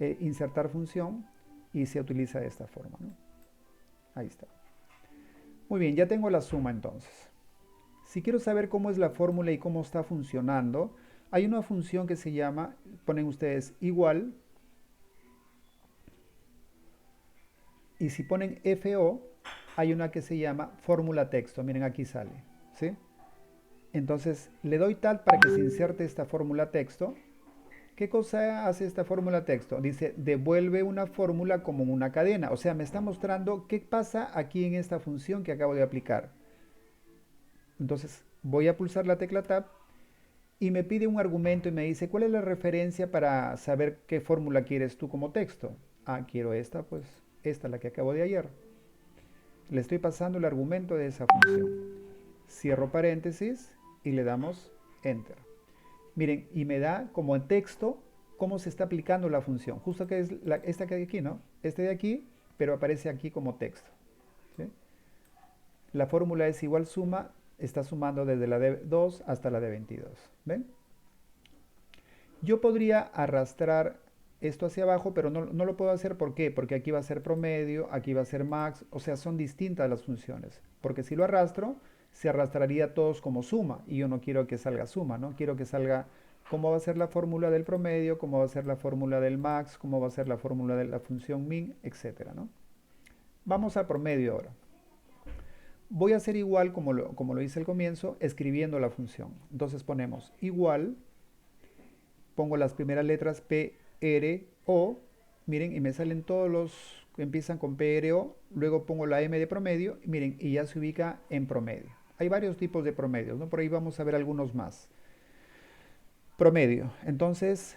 insertar función y se utiliza de esta forma, ¿no? Ahí está. Muy bien, ya tengo la suma entonces. Si quiero saber cómo es la fórmula y cómo está funcionando, hay una función que se llama, ponen ustedes igual, y si ponen FO, hay una que se llama fórmula texto. Miren, aquí sale, ¿sí? Entonces le doy tal para que se inserte esta fórmula texto. ¿Qué cosa hace esta fórmula texto? Dice, devuelve una fórmula como una cadena. O sea, me está mostrando qué pasa aquí en esta función que acabo de aplicar. Entonces, voy a pulsar la tecla Tab y me pide un argumento y me dice, ¿cuál es la referencia para saber qué fórmula quieres tú como texto? Ah, quiero esta, pues esta, la que acabo de ayer. Le estoy pasando el argumento de esa función. Cierro paréntesis y le damos Enter. Miren, y me da como en texto cómo se está aplicando la función. Justo que es esta que hay aquí, ¿no? Este de aquí, pero aparece aquí como texto, ¿sí? La fórmula es igual suma, está sumando desde la D2 hasta la D22. ¿Ven? Yo podría arrastrar esto hacia abajo, pero no lo puedo hacer. ¿Por qué? Porque aquí va a ser promedio, aquí va a ser max, o sea, son distintas las funciones. Porque si lo arrastro, se arrastraría todos como suma, y yo no quiero que salga suma, ¿no? Quiero que salga cómo va a ser la fórmula del promedio, cómo va a ser la fórmula del max, cómo va a ser la fórmula de la función min, etcétera, ¿no? Vamos a promedio ahora. Voy a hacer igual como lo hice al comienzo, escribiendo la función. Entonces ponemos igual, pongo las primeras letras P, R, O, miren, y me salen todos los que empiezan con P, R, O, luego pongo la M de promedio, y miren, y ya se ubica en promedio. Hay varios tipos de promedios, ¿no? Por ahí vamos a ver algunos más. Promedio. Entonces,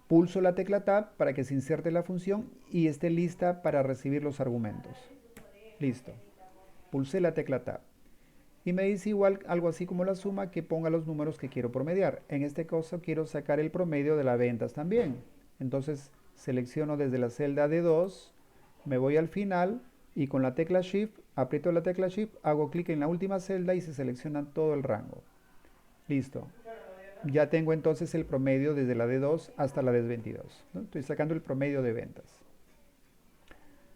pulso la tecla Tab para que se inserte la función y esté lista para recibir los argumentos. Listo. Pulsé la tecla Tab. Y me dice igual algo así como la suma que ponga los números que quiero promediar. En este caso quiero sacar el promedio de las ventas también. Entonces selecciono desde la celda D2, me voy al final y con la tecla Shift, aprieto la tecla Shift, hago clic en la última celda y se selecciona todo el rango. Listo. Ya tengo entonces el promedio desde la D2 hasta la D22, ¿no? Estoy sacando el promedio de ventas.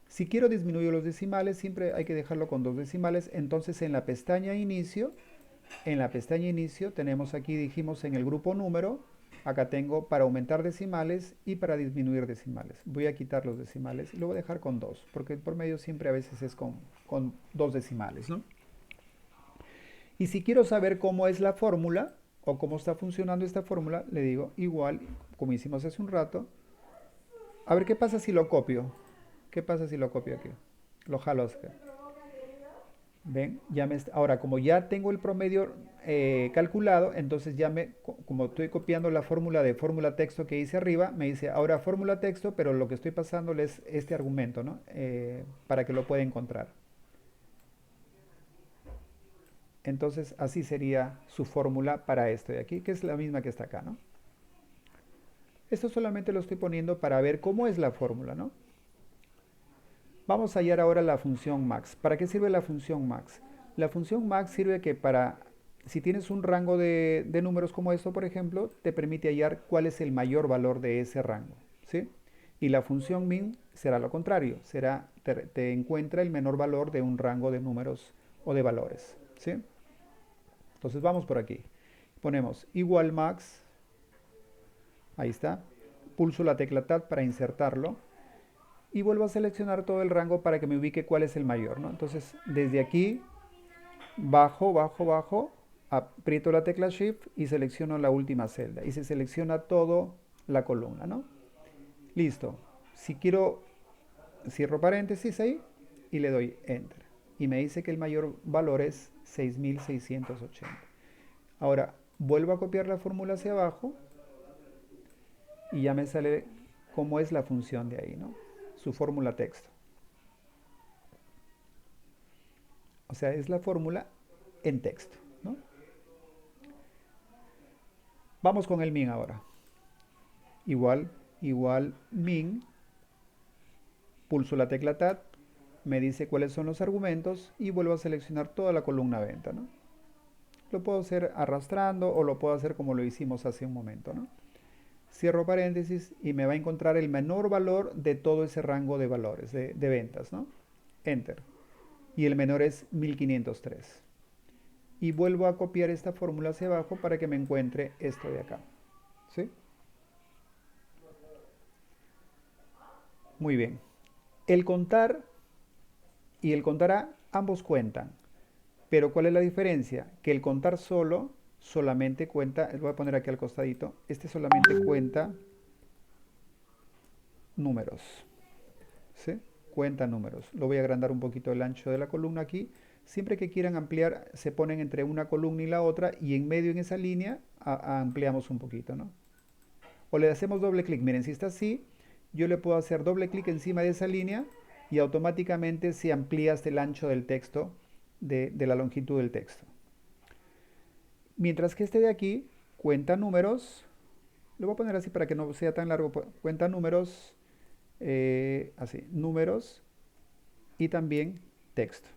Si quiero disminuir los decimales, siempre hay que dejarlo con 2 decimales. Entonces en la pestaña inicio tenemos aquí, dijimos en el grupo número, acá tengo para aumentar decimales y para disminuir decimales. Voy a quitar los decimales y lo voy a dejar con 2, porque el promedio siempre a veces es con 2 decimales, ¿no? Y si quiero saber cómo es la fórmula o cómo está funcionando esta fórmula, le digo igual, como hicimos hace un rato. A ver qué pasa si lo copio. ¿Qué pasa si lo copio aquí? Lo jalo acá. ¿Ven? Ahora, como ya tengo el promedio calculado, entonces como estoy copiando la fórmula de fórmula texto que hice arriba, me dice ahora fórmula texto, pero lo que estoy pasándole es este argumento, ¿no? Para que lo pueda encontrar. Entonces, así sería su fórmula para esto de aquí, que es la misma que está acá, ¿no? Esto solamente lo estoy poniendo para ver cómo es la fórmula, ¿no? Vamos a hallar ahora la función max. ¿Para qué sirve la función max? La función max sirve que si tienes un rango de números como esto, por ejemplo, te permite hallar cuál es el mayor valor de ese rango, ¿sí? Y la función min será lo contrario, te encuentra el menor valor de un rango de números o de valores, ¿sí? Entonces vamos por aquí. Ponemos igual max, ahí está. Pulso la tecla Tab para insertarlo. Y vuelvo a seleccionar todo el rango para que me ubique cuál es el mayor, ¿no? Entonces, desde aquí, bajo, aprieto la tecla Shift y selecciono la última celda. Y se selecciona toda la columna, ¿no? Listo. Si quiero, cierro paréntesis ahí y le doy Enter. Y me dice que el mayor valor es 6680. Ahora, vuelvo a copiar la fórmula hacia abajo y ya me sale cómo es la función de ahí, ¿no? Su fórmula texto. O sea, es la fórmula en texto, ¿no? Vamos con el min ahora. Igual min, pulso la tecla Tab, me dice cuáles son los argumentos y vuelvo a seleccionar toda la columna venta, ¿no? Lo puedo hacer arrastrando o lo puedo hacer como lo hicimos hace un momento, ¿no? Cierro paréntesis y me va a encontrar el menor valor de todo ese rango de valores, de ventas, ¿no? Enter. Y el menor es 1503. Y vuelvo a copiar esta fórmula hacia abajo para que me encuentre esto de acá, ¿sí? Muy bien. El contar y el contará ambos cuentan. Pero ¿cuál es la diferencia? Que el contar solamente cuenta, les voy a poner aquí al costadito, este solamente cuenta números, ¿sí? Cuenta números. Lo voy a agrandar un poquito el ancho de la columna aquí. Siempre que quieran ampliar, se ponen entre una columna y la otra y en medio en esa línea ampliamos un poquito, ¿no? O le hacemos doble clic. Miren, si está así, yo le puedo hacer doble clic encima de esa línea y automáticamente se amplía hasta el ancho del texto, de la longitud del texto. Mientras que este de aquí cuenta números, lo voy a poner así para que no sea tan largo, cuenta números, así, números y también texto.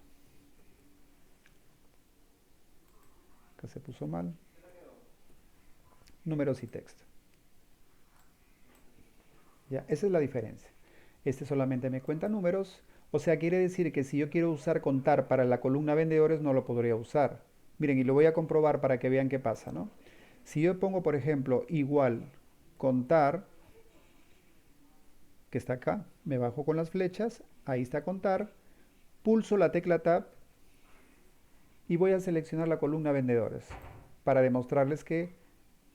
Acá se puso mal. Números y texto. Ya, esa es la diferencia. Este solamente me cuenta números, o sea, quiere decir que si yo quiero usar contar para la columna vendedores, no lo podría usar. Miren, y lo voy a comprobar para que vean qué pasa, ¿no? Si yo pongo, por ejemplo, igual contar, que está acá, me bajo con las flechas, ahí está contar, pulso la tecla Tab y voy a seleccionar la columna vendedores para demostrarles que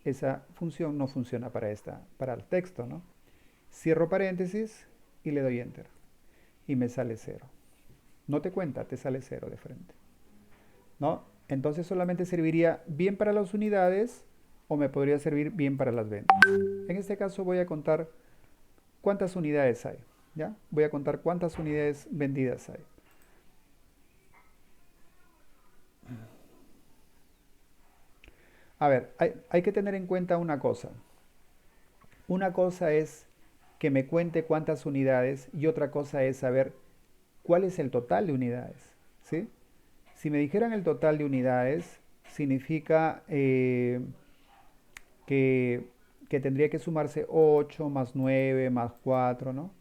esa función no funciona para el texto, ¿no? Cierro paréntesis y le doy Enter. Y me sale 0. No te cuenta, te sale 0 de frente, ¿no? Entonces solamente serviría bien para las unidades o me podría servir bien para las ventas. En este caso voy a contar cuántas unidades hay, ¿ya? Voy a contar cuántas unidades vendidas hay. A ver, hay que tener en cuenta una cosa. Una cosa es que me cuente cuántas unidades y otra cosa es saber cuál es el total de unidades. ¿Sí? Si me dijeran el total de unidades, significa que, que tendría que sumarse 8 más 9 más 4, ¿no?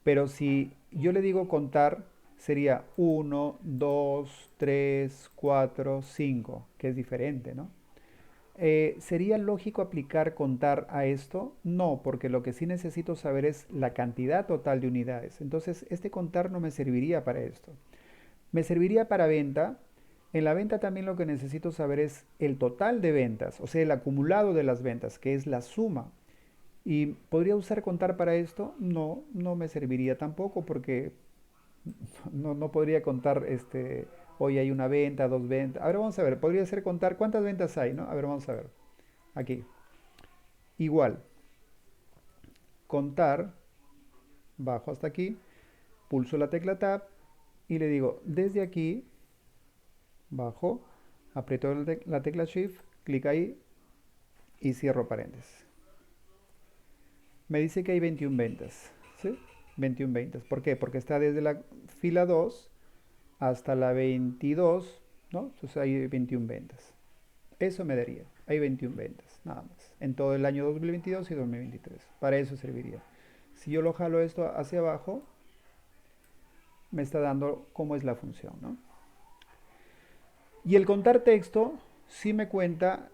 Pero si yo le digo contar, sería 1, 2, 3, 4, 5, que es diferente, ¿no? ¿Sería lógico aplicar contar a esto? No, porque lo que sí necesito saber es la cantidad total de unidades. Entonces, este contar no me serviría para esto. Me serviría para venta. En la venta también lo que necesito saber es el total de ventas, o sea, el acumulado de las ventas, que es la suma. ¿Y podría usar contar para esto? No, no me serviría tampoco porque no podría contar, hoy hay una venta, dos ventas. A ver, vamos a ver, podría ser contar cuántas ventas hay, ¿no? A ver, vamos a ver. Aquí. Igual, contar, bajo hasta aquí, pulso la tecla Tab y le digo, desde aquí, bajo, aprieto la tecla Shift, clic ahí y cierro paréntesis. Me dice que hay 21 ventas, ¿sí? 21 ventas. ¿Por qué? Porque está desde la fila 2 hasta la 22, ¿no? Entonces hay 21 ventas. Eso me daría. Hay 21 ventas, nada más. En todo el año 2022 y 2023. Para eso serviría. Si yo lo jalo esto hacia abajo, me está dando cómo es la función, ¿no? Y el contar texto sí me cuenta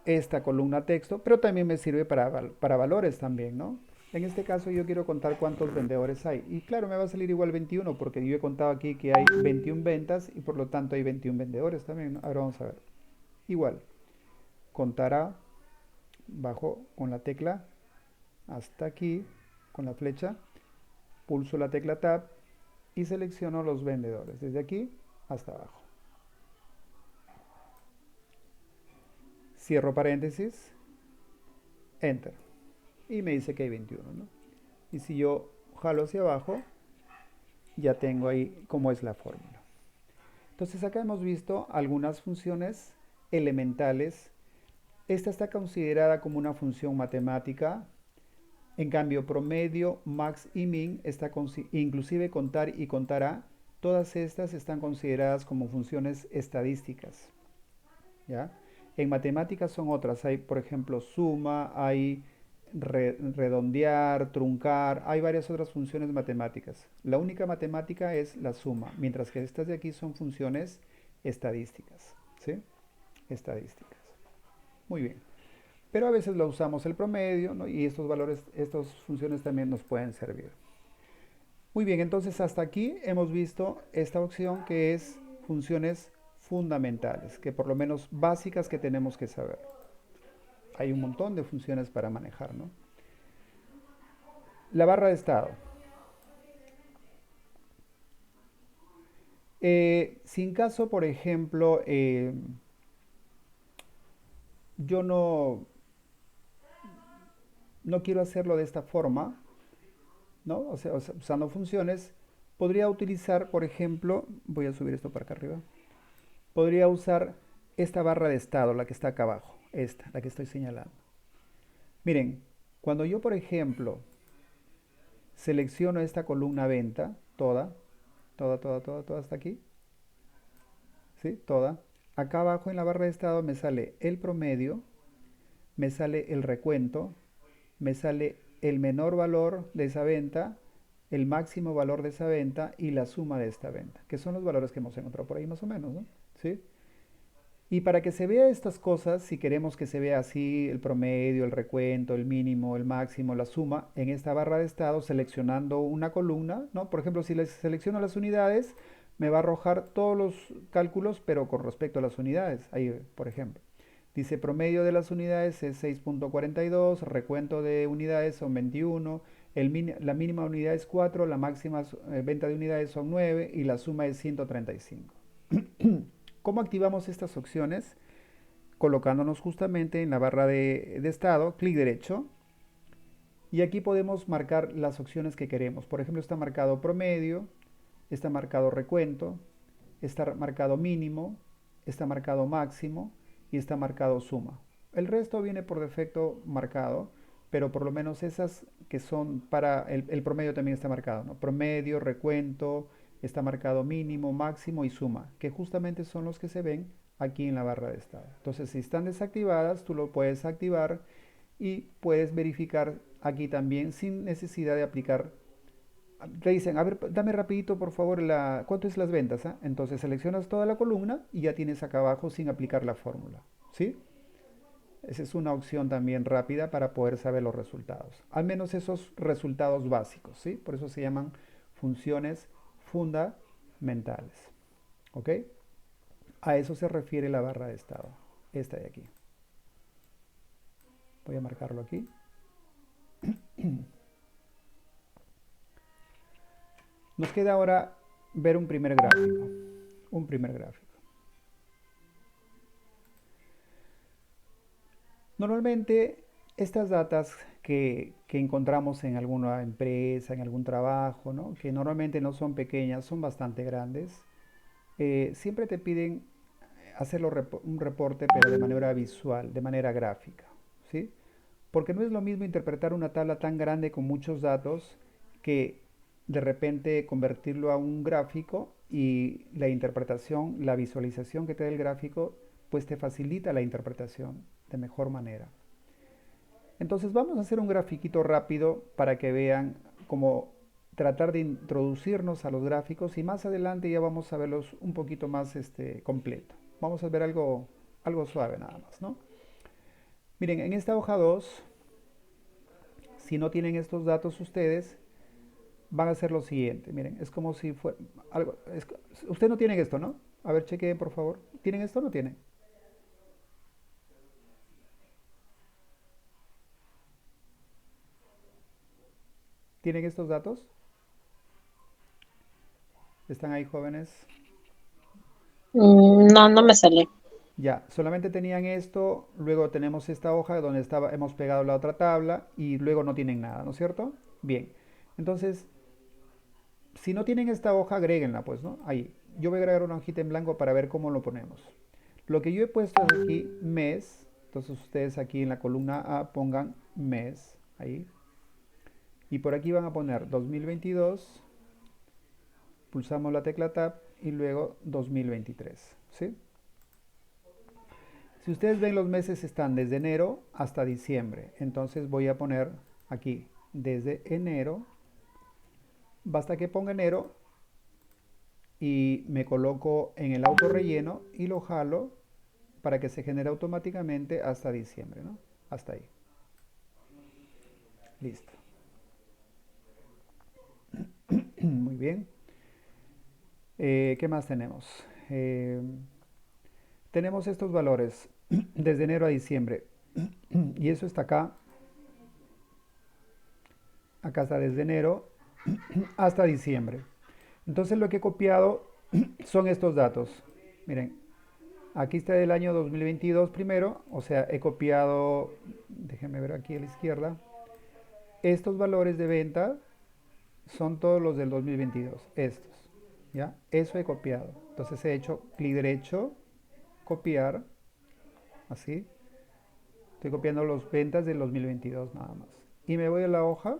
esta columna texto, pero también me sirve para valores también, ¿no? En este caso yo quiero contar cuántos vendedores hay. Y claro, me va a salir igual 21 porque yo he contado aquí que hay 21 ventas y por lo tanto hay 21 vendedores también, ¿no? Ahora vamos a ver. Igual, contará, bajo con la tecla hasta aquí, con la flecha, pulso la tecla Tab y selecciono los vendedores, desde aquí hasta abajo. Cierro paréntesis, Enter. Y me dice que hay 21, ¿no? Y si yo jalo hacia abajo, ya tengo ahí cómo es la fórmula. Entonces acá hemos visto algunas funciones elementales. Esta está considerada como una función matemática. En cambio, promedio, max y min, inclusive contar y contará, todas estas están consideradas como funciones estadísticas. ¿Ya? En matemáticas son otras. Hay, por ejemplo, suma, hay redondear, truncar, hay varias otras funciones matemáticas. La única matemática es la suma, mientras que estas de aquí son funciones estadísticas. ¿Sí? Estadísticas. Muy bien. Pero a veces lo usamos el promedio, ¿no? Y estos valores, estas funciones también nos pueden servir. Muy bien, entonces hasta aquí hemos visto esta opción que es funciones fundamentales, que por lo menos básicas que tenemos que saber. Hay un montón de funciones para manejar, ¿no? La barra de estado. Sin caso, por ejemplo, yo no quiero hacerlo de esta forma, ¿no? O sea, usando funciones, podría utilizar, por ejemplo, voy a subir esto para acá arriba, podría usar esta barra de estado, la que está acá abajo, esta, la que estoy señalando. Miren, cuando yo, por ejemplo, selecciono esta columna venta, toda hasta aquí, ¿sí? Toda. Acá abajo en la barra de estado me sale el promedio, me sale el recuento, me sale el menor valor de esa venta, el máximo valor de esa venta y la suma de esta venta, que son los valores que hemos encontrado por ahí más o menos, ¿no? ¿Sí? Y para que se vea estas cosas, si queremos que se vea así el promedio, el recuento, el mínimo, el máximo, la suma, en esta barra de estado seleccionando una columna, ¿no? Por ejemplo, si les selecciono las unidades, me va a arrojar todos los cálculos, pero con respecto a las unidades. Ahí, por ejemplo. Dice promedio de las unidades es 6.42, recuento de unidades son 21, la mínima unidad es 4, la máxima venta de unidades son 9 y la suma es 135. ¿Cómo activamos estas opciones? Colocándonos justamente en la barra de estado, clic derecho, y aquí podemos marcar las opciones que queremos. Por ejemplo, está marcado promedio, está marcado recuento, está marcado mínimo, está marcado máximo, y está marcado suma. El resto viene por defecto marcado, pero por lo menos esas que son para el promedio también está marcado, ¿no? Promedio, recuento, está marcado mínimo, máximo y suma, que justamente son los que se ven aquí en la barra de estado. Entonces, si están desactivadas, tú lo puedes activar y puedes verificar aquí también sin necesidad de aplicar. Te dicen, a ver, dame rapidito por favor cuánto es las ventas, ¿ah? Entonces seleccionas toda la columna y ya tienes acá abajo sin aplicar la fórmula, ¿sí? Esa es una opción también rápida para poder saber los resultados. Al menos esos resultados básicos, ¿sí? Por eso se llaman funciones fundamentales, ¿ok? A eso se refiere la barra de estado, esta de aquí. Voy a marcarlo aquí. Nos queda ahora ver un primer gráfico. Un primer gráfico. Normalmente estas datas que encontramos en alguna empresa, en algún trabajo, ¿no? Que normalmente no son pequeñas, son bastante grandes, siempre te piden hacerlo un reporte, pero de manera visual, de manera gráfica, ¿sí? Porque no es lo mismo interpretar una tabla tan grande con muchos datos que de repente convertirlo a un gráfico y la interpretación, la visualización que te da el gráfico, pues te facilita la interpretación de mejor manera. Entonces vamos a hacer un grafiquito rápido para que vean cómo tratar de introducirnos a los gráficos y más adelante ya vamos a verlos un poquito más completo. Vamos a ver algo suave nada más, ¿no? Miren, en esta hoja 2, si no tienen estos datos ustedes, van a hacer lo siguiente. Miren, es como si fuera algo. Ustedes no tienen esto, ¿no? A ver, chequeen por favor. ¿Tienen esto o no tienen? ¿Tienen estos datos? ¿Están ahí, jóvenes? No, no me sale. Ya, solamente tenían esto, luego tenemos esta hoja donde hemos pegado la otra tabla y luego no tienen nada, ¿no es cierto? Bien, entonces, si no tienen esta hoja, agréguenla, pues, ¿no? Ahí. Yo voy a agregar una hojita en blanco para ver cómo lo ponemos. Lo que yo he puesto es aquí mes, entonces ustedes aquí en la columna A pongan mes, ahí. Y por aquí van a poner 2022, pulsamos la tecla Tab y luego 2023, ¿sí? Si ustedes ven los meses están desde enero hasta diciembre, entonces voy a poner aquí desde enero, basta que ponga enero y me coloco en el auto relleno y lo jalo para que se genere automáticamente hasta diciembre, ¿no? Hasta ahí. Listo. Muy bien. ¿Qué más tenemos? Tenemos estos valores desde enero a diciembre y eso está acá. Acá está desde enero hasta diciembre. Entonces lo que he copiado son estos datos. Miren, aquí está del año 2022 primero, o sea, he copiado, déjenme ver aquí a la izquierda, estos valores de venta son todos los del 2022, estos, ¿ya? Eso he copiado. Entonces he hecho clic derecho, copiar, así. Estoy copiando las ventas del 2022 nada más. Y me voy a la hoja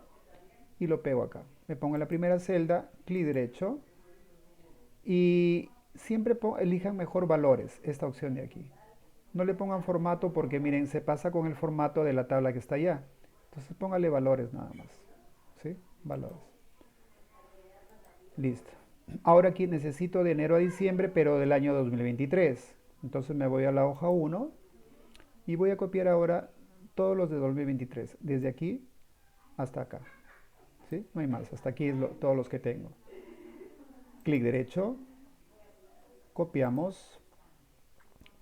y lo pego acá. Me pongo en la primera celda, clic derecho, y siempre elijan mejor valores, esta opción de aquí. No le pongan formato porque miren, se pasa con el formato de la tabla que está allá. Entonces póngale valores nada más. ¿Sí? Valores. Listo. Ahora aquí necesito de enero a diciembre, pero del año 2023. Entonces me voy a la hoja 1 y voy a copiar ahora todos los de 2023, desde aquí hasta acá. ¿Sí? No hay más, hasta aquí es todos los que tengo. Clic derecho, copiamos,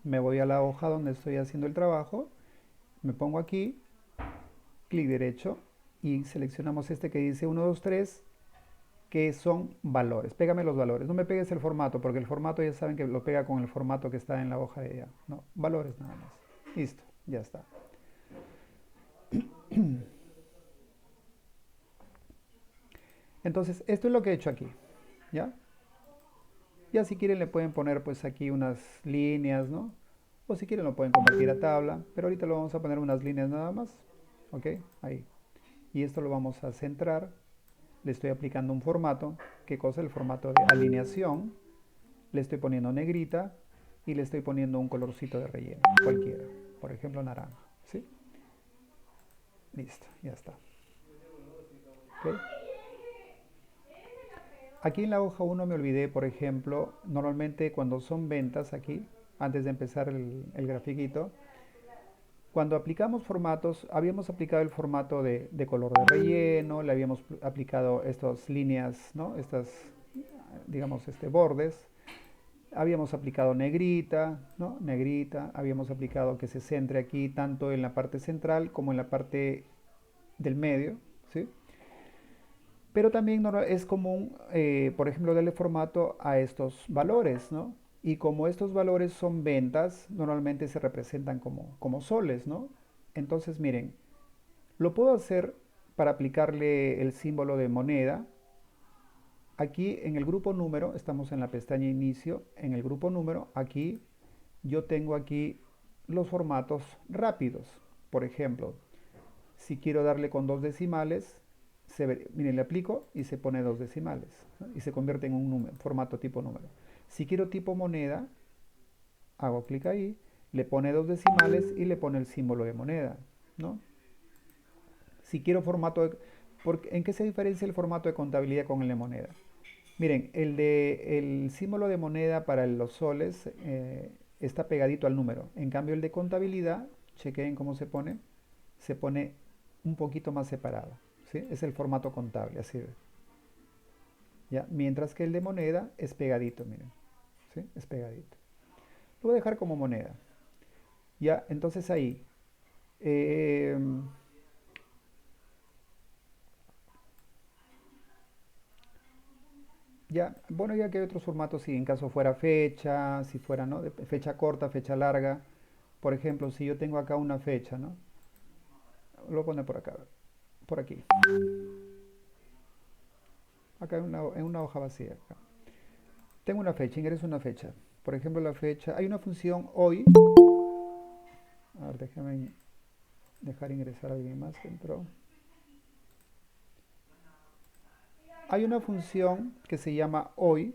me voy a la hoja donde estoy haciendo el trabajo, me pongo aquí, clic derecho y seleccionamos este que dice 1, 2, 3, que son valores. Pégame los valores, no me pegues el formato, porque el formato ya saben que lo pega con el formato que está en la hoja de ella. No, valores nada más. Listo, ya está. Entonces, esto es lo que he hecho aquí, ¿ya? Ya si quieren le pueden poner pues aquí unas líneas, ¿no? O si quieren lo pueden convertir a tabla, pero ahorita lo vamos a poner unas líneas nada más. ¿Ok? Ahí. Y esto lo vamos a centrar. Le estoy aplicando un formato. ¿Qué cosa? El formato de alineación. Le estoy poniendo negrita y le estoy poniendo un colorcito de relleno, cualquiera. Por ejemplo, naranja. ¿Sí? Listo, ya está. ¿Ok? Aquí en la hoja 1 me olvidé, por ejemplo, normalmente cuando son ventas aquí, antes de empezar el grafiquito, cuando aplicamos formatos, habíamos aplicado el formato de color de relleno, le habíamos aplicado estas líneas, ¿no? Estas, digamos, bordes. Habíamos aplicado negrita, ¿no? Negrita. Habíamos aplicado que se centre aquí tanto en la parte central como en la parte del medio, ¿sí? Pero también es común, por ejemplo, darle formato a estos valores, ¿no? Y como estos valores son ventas, normalmente se representan como soles, ¿no? Entonces, miren, lo puedo hacer para aplicarle el símbolo de moneda. Aquí en el grupo número, estamos en la pestaña inicio, en el grupo número, aquí yo tengo aquí los formatos rápidos. Por ejemplo, si quiero darle con dos decimales, miren, le aplico y se pone dos decimales, ¿no? Y se convierte en un número, formato tipo número. Si quiero tipo moneda, hago clic ahí, le pone dos decimales y le pone el símbolo de moneda, ¿no? Si quiero formato ¿en qué se diferencia el formato de contabilidad con el de moneda? Miren, el símbolo de moneda para los soles está pegadito al número. En cambio, el de contabilidad, chequen cómo se pone un poquito más separado, ¿sí? Es el formato contable, así ve. ¿Ya? Mientras que el de moneda es pegadito, miren, ¿sí? Es pegadito. Lo voy a dejar como moneda. Ya, entonces ahí. eh, ya, bueno, ya que hay otros formatos, si en caso fuera fecha, si fuera, ¿no? Fecha corta, fecha larga. Por ejemplo, si yo tengo acá una fecha, ¿no? Lo voy a poner por acá, por aquí. Acá en una hoja vacía. Acá. Tengo una fecha, ingreso una fecha. Por ejemplo, la fecha, hay una función hoy. A ver, déjame dejar ingresar a alguien más que entró. Hay una función que se llama hoy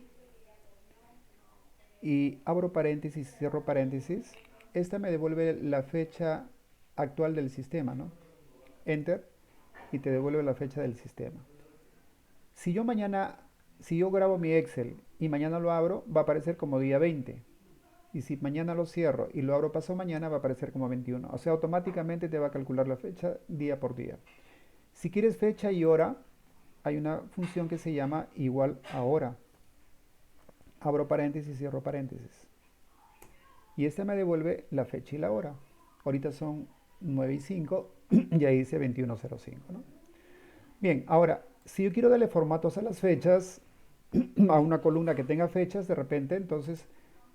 y abro paréntesis, cierro paréntesis. Esta me devuelve la fecha actual del sistema, ¿no? Enter y te devuelve la fecha del sistema. Si yo mañana, si yo grabo mi Excel y mañana lo abro, va a aparecer como día 20. Y si mañana lo cierro y lo abro pasado mañana, va a aparecer como 21. O sea, automáticamente te va a calcular la fecha día por día. Si quieres fecha y hora, hay una función que se llama igual a hora. Abro paréntesis, cierro paréntesis. Y esta me devuelve la fecha y la hora. Ahorita son 9 y 5 y ahí dice 21:05, ¿no? Bien, ahora, si yo quiero darle formatos a las fechas, a una columna que tenga fechas, de repente, entonces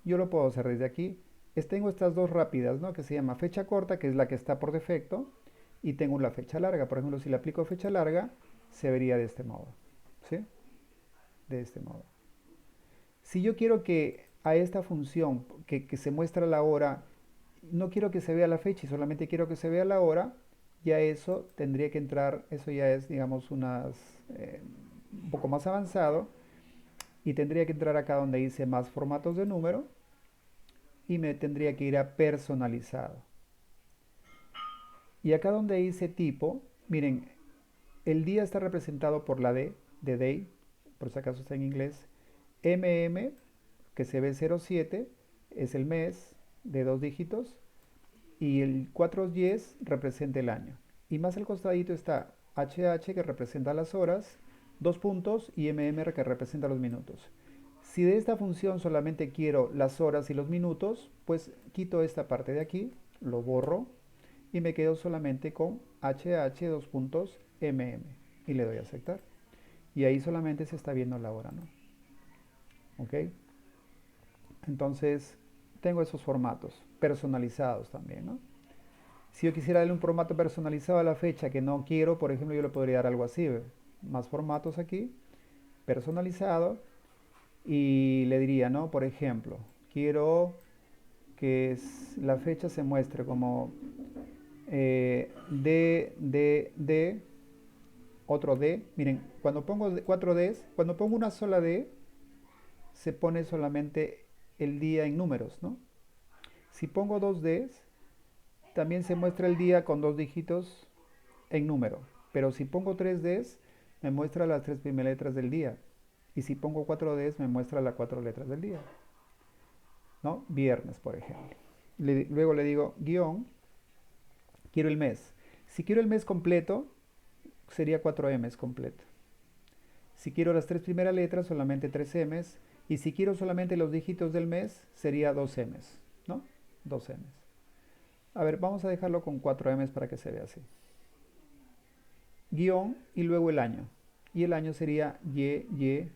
yo lo puedo hacer desde aquí. Tengo estas dos rápidas, ¿no? Que se llama fecha corta, que es la que está por defecto, y tengo la fecha larga. Por ejemplo, si le aplico fecha larga, se vería de este modo, ¿sí? De este modo. Si yo quiero que a esta función que se muestra la hora, no quiero que se vea la fecha y solamente quiero que se vea la hora, ya eso tendría que entrar, eso ya es, digamos, un poco más avanzado, y tendría que entrar acá donde dice más formatos de número, y me tendría que ir a personalizado. Y acá donde dice tipo, miren, el día está representado por la D, de day, por si acaso está en inglés, que se ve 07, es el mes de dos dígitos, y el 410 representa el año. Y más al costadito está HH, que representa las horas, dos puntos, y que representa los minutos. Si de esta función solamente quiero las horas y los minutos, pues quito esta parte de aquí, lo borro, y me quedo solamente con HH dos puntos y le doy a aceptar. Y ahí solamente se está viendo la hora, ¿no? ¿Ok? Entonces, tengo esos formatos personalizados también, ¿no? Si yo quisiera darle un formato personalizado a la fecha que no quiero, por ejemplo, yo le podría dar algo así, ¿ve? Más formatos aquí, personalizado, y le diría, ¿no? Por ejemplo, quiero que la fecha se muestre como D, otro D. Miren, cuando pongo 4Ds, cuando pongo una sola D, se pone solamente el día en números, ¿no? Si pongo 2Ds, también se muestra el día con 2 dígitos en número. Pero si pongo 3Ds, me muestra las 3 primeras letras del día. Y si pongo 4Ds, me muestra las 4 letras del día, ¿no? Viernes, por ejemplo. Luego le digo guión, quiero el mes. Si quiero el mes completo, sería 4Ms completo. Si quiero las 3 primeras letras, solamente 3Ms. Y si quiero solamente los dígitos del mes, sería 2Ms, ¿no? 2Ms. A ver, vamos a dejarlo con 4Ms para que se vea así. Guión y luego el año. Y el año sería Y.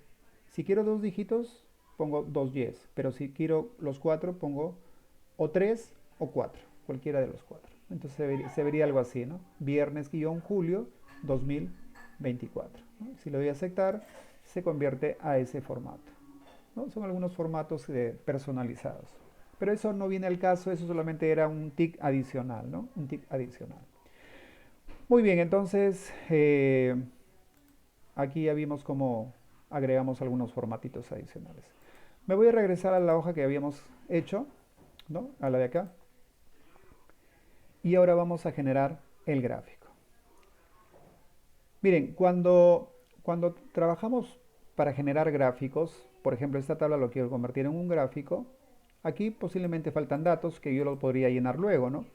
Si quiero 2 dígitos, pongo 2Ys. Pero si quiero los 4, pongo o 3 o 4. Cualquiera de los 4. Entonces se vería algo así, ¿no? Viernes-julio 2024. ¿No? Si le doy a aceptar, se convierte a ese formato, ¿no? Son algunos formatos personalizados. Pero eso no viene al caso, eso solamente era un tic adicional, ¿no? Un tic adicional. Muy bien, entonces aquí ya vimos cómo agregamos algunos formatitos adicionales. Me voy a regresar a la hoja que habíamos hecho, ¿no? A la de acá. Y ahora vamos a generar el gráfico. Miren, cuando trabajamos para generar gráficos, por ejemplo, esta tabla lo quiero convertir en un gráfico, aquí posiblemente faltan datos que yo los podría llenar luego, ¿no?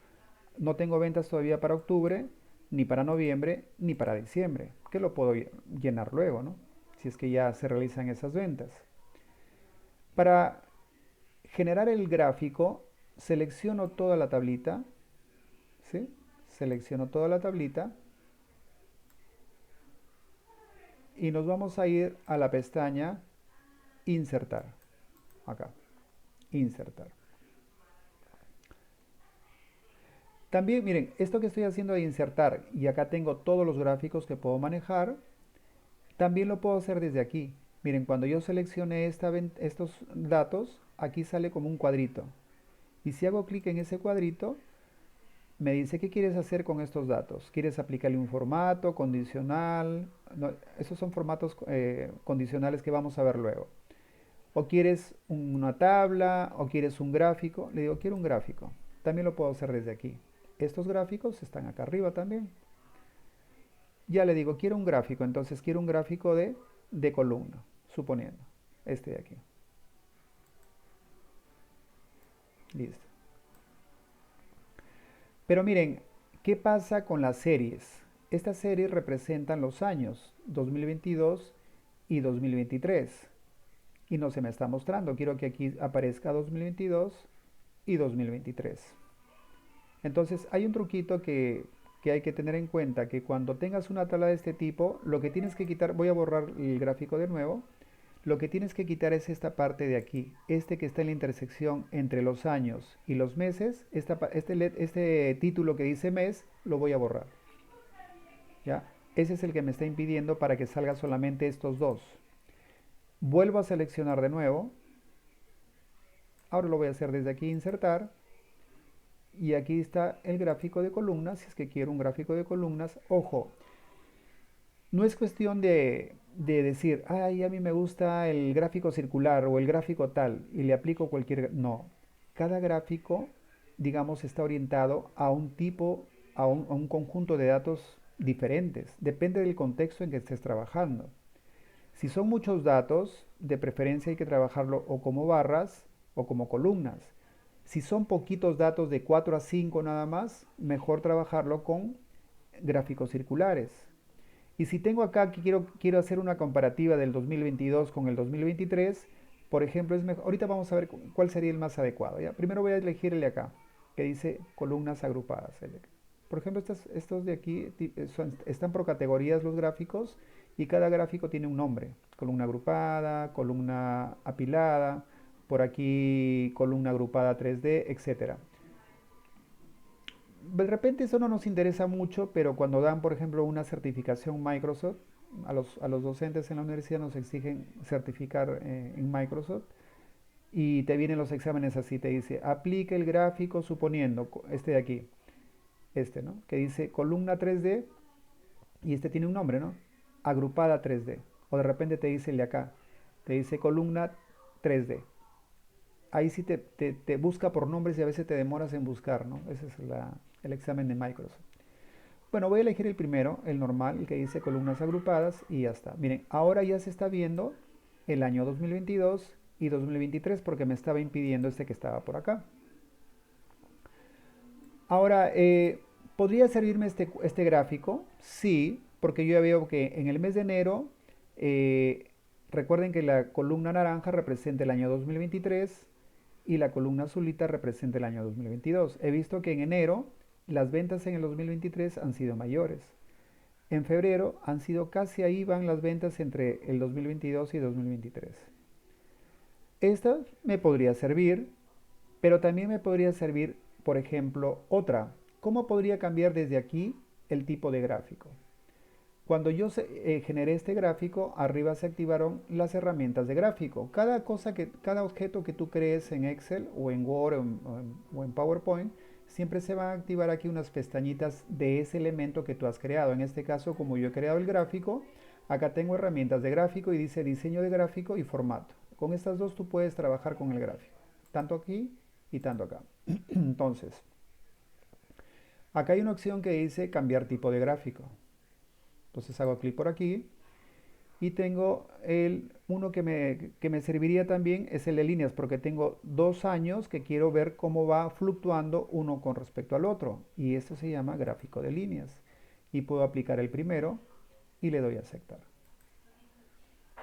No tengo ventas todavía para octubre, ni para noviembre, ni para diciembre, que lo puedo llenar luego, ¿no? Si es que ya se realizan esas ventas. Para generar el gráfico, selecciono toda la tablita, ¿sí? Selecciono toda la tablita y nos vamos a ir a la pestaña Insertar. Acá, Insertar. También, miren, esto que estoy haciendo de insertar, y acá tengo todos los gráficos que puedo manejar, también lo puedo hacer desde aquí. Miren, cuando yo seleccione estos datos, aquí sale como un cuadrito. Y si hago clic en ese cuadrito, me dice qué quieres hacer con estos datos. ¿Quieres aplicarle un formato condicional? No, esos son formatos condicionales que vamos a ver luego. O quieres una tabla, o quieres un gráfico. Le digo, quiero un gráfico. También lo puedo hacer desde aquí. Estos gráficos están acá arriba también. Ya le digo, quiero un gráfico. Entonces quiero un gráfico de columna, suponiendo. Este de aquí. Listo. Pero miren, ¿qué pasa con las series? Estas series representan los años 2022 y 2023. Y no se me está mostrando. Quiero que aquí aparezca 2022 y 2023. Entonces hay un truquito que hay que tener en cuenta, que cuando tengas una tabla de este tipo, lo que tienes que quitar, voy a borrar el gráfico de nuevo, lo que tienes que quitar es esta parte de aquí, este que está en la intersección entre los años y los meses, este título que dice mes, lo voy a borrar. ¿Ya? Ese es el que me está impidiendo para que salga solamente estos dos. Vuelvo a seleccionar de nuevo. Ahora lo voy a hacer desde aquí, insertar. Y aquí está el gráfico de columnas, si es que quiero un gráfico de columnas. Ojo, no es cuestión de decir, ay, a mí me gusta el gráfico circular o el gráfico tal, y le aplico cualquier... No, cada gráfico, digamos, está orientado a un tipo, a un conjunto de datos diferentes. Depende del contexto en que estés trabajando. Si son muchos datos, de preferencia hay que trabajarlo o como barras o como columnas. Si son poquitos datos de 4 a 5 nada más, mejor trabajarlo con gráficos circulares. Y si tengo acá que quiero hacer una comparativa del 2022 con el 2023, por ejemplo, es mejor, ahorita vamos a ver cuál sería el más adecuado. ¿Ya? Primero voy a elegir el de acá, que dice columnas agrupadas. Por ejemplo, estos de aquí están por categorías los gráficos y cada gráfico tiene un nombre. Columna agrupada, columna apilada, por aquí columna agrupada 3D, etcétera. De repente eso no nos interesa mucho, pero cuando dan, por ejemplo, una certificación Microsoft, a los docentes en la universidad nos exigen certificar en Microsoft, y te vienen los exámenes así, te dice, aplique el gráfico suponiendo, este de aquí, este, ¿no? Que dice columna 3D y este tiene un nombre, ¿no? Agrupada 3D. O de repente te dice el de acá, te dice columna 3D. Ahí sí te busca por nombres y a veces te demoras en buscar, ¿no? Ese es el examen de Microsoft. Bueno, voy a elegir el primero, el normal, el que dice columnas agrupadas y ya está. Miren, ahora ya se está viendo el año 2022 y 2023 porque me estaba impidiendo este que estaba por acá. Ahora, ¿podría servirme este gráfico? Sí, porque yo ya veo que en el mes de enero, eh, recuerden que la columna naranja representa el año 2023 y la columna azulita representa el año 2022. He visto que en enero las ventas en el 2023 han sido mayores. En febrero han sido casi ahí van las ventas entre el 2022 y 2023. Esta me podría servir, pero también me podría servir, por ejemplo, otra. ¿Cómo podría cambiar desde aquí el tipo de gráfico? Cuando yo generé este gráfico, arriba se activaron las herramientas de gráfico. Cada objeto que tú crees en Excel o en Word o en PowerPoint, siempre se van a activar aquí unas pestañitas de ese elemento que tú has creado. En este caso, como yo he creado el gráfico, acá tengo herramientas de gráfico y dice diseño de gráfico y formato. Con estas dos tú puedes trabajar con el gráfico, tanto aquí y tanto acá. Entonces, acá hay una opción que dice cambiar tipo de gráfico. Entonces hago clic por aquí y tengo uno que me serviría también es el de líneas porque tengo 2 años que quiero ver cómo va fluctuando uno con respecto al otro y esto se llama gráfico de líneas y puedo aplicar el primero y le doy a aceptar.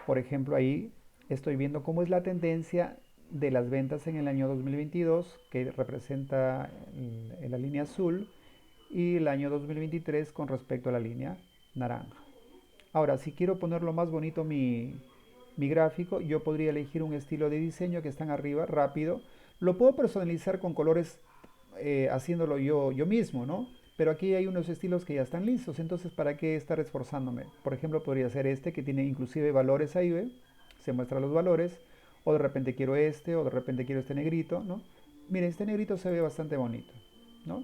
Por ejemplo, ahí estoy viendo cómo es la tendencia de las ventas en el año 2022 que representa en la línea azul y el año 2023 con respecto a la línea naranja. Ahora, si quiero ponerlo más bonito mi gráfico, yo podría elegir un estilo de diseño que están arriba, rápido. Lo puedo personalizar con colores haciéndolo yo mismo, ¿no? Pero aquí hay unos estilos que ya están listos, entonces ¿para qué estar esforzándome? Por ejemplo, podría ser este que tiene inclusive valores ahí, ¿ve? Se muestran los valores, o de repente quiero este, o de repente quiero este negrito, ¿no? Miren, este negrito se ve bastante bonito, ¿no?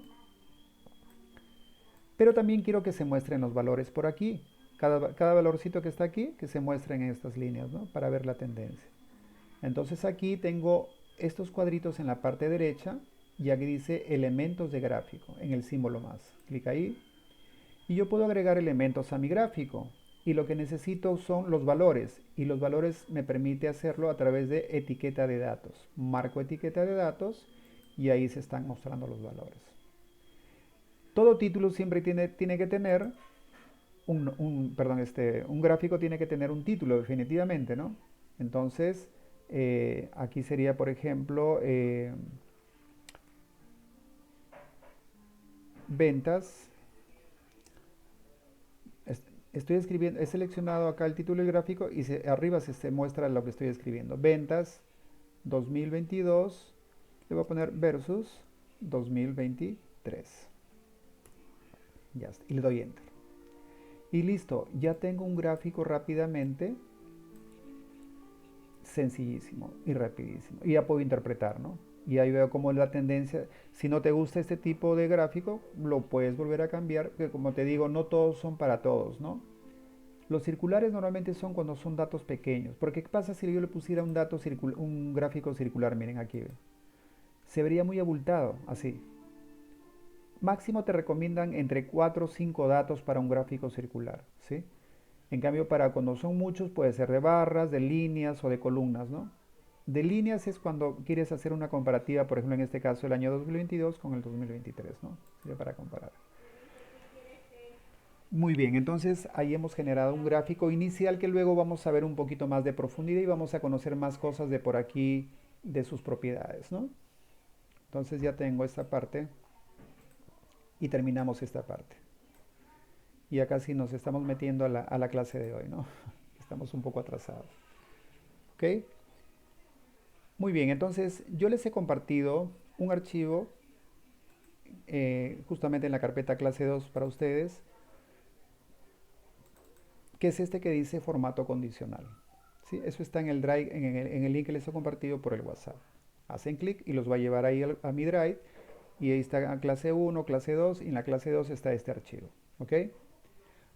Pero también quiero que se muestren los valores por aquí. Cada valorcito que está aquí, que se muestren en estas líneas, ¿no? Para ver la tendencia. Entonces aquí tengo estos cuadritos en la parte derecha y aquí dice elementos de gráfico, en el símbolo más. Clic ahí y yo puedo agregar elementos a mi gráfico. Y lo que necesito son los valores. Y los valores me permite hacerlo a través de etiqueta de datos. Marco etiqueta de datos y ahí se están mostrando los valores. Todo título siempre tiene que tener un gráfico tiene que tener un título definitivamente, ¿no? Entonces, aquí sería, por ejemplo, ventas. Estoy escribiendo, he seleccionado acá el título del gráfico y arriba se muestra lo que estoy escribiendo. Ventas 2022, le voy a poner versus 2023. Ya está, y le doy enter. Y listo, ya tengo un gráfico rápidamente, sencillísimo y rapidísimo. Y ya puedo interpretar, ¿no? Y ahí veo cómo es la tendencia. Si no te gusta este tipo de gráfico, lo puedes volver a cambiar, porque como te digo, no todos son para todos, ¿no? Los circulares normalmente son cuando son datos pequeños. Porque ¿qué pasa si yo le pusiera un gráfico circular? Miren aquí, ¿ve? Se vería muy abultado, así. Máximo te recomiendan entre 4 o 5 datos para un gráfico circular, ¿sí? En cambio, para cuando son muchos, puede ser de barras, de líneas o de columnas, ¿no? De líneas es cuando quieres hacer una comparativa, por ejemplo, en este caso el año 2022 con el 2023, ¿no? Sería para comparar. Muy bien, entonces ahí hemos generado un gráfico inicial que luego vamos a ver un poquito más de profundidad y vamos a conocer más cosas de por aquí, de sus propiedades, ¿no? Entonces ya tengo esta parte y terminamos esta parte. Y acá sí nos estamos metiendo a la clase de hoy, ¿no? Estamos un poco atrasados. ¿Ok? Muy bien, entonces yo les he compartido un archivo justamente en la carpeta clase 2 para ustedes, que es este que dice formato condicional. ¿sí? Eso está en el Drive, en el link que les he compartido por el WhatsApp. Hacen clic y los va a llevar ahí a mi Drive. Y ahí está clase 1, clase 2 y en la clase 2 está este archivo. ¿Ok?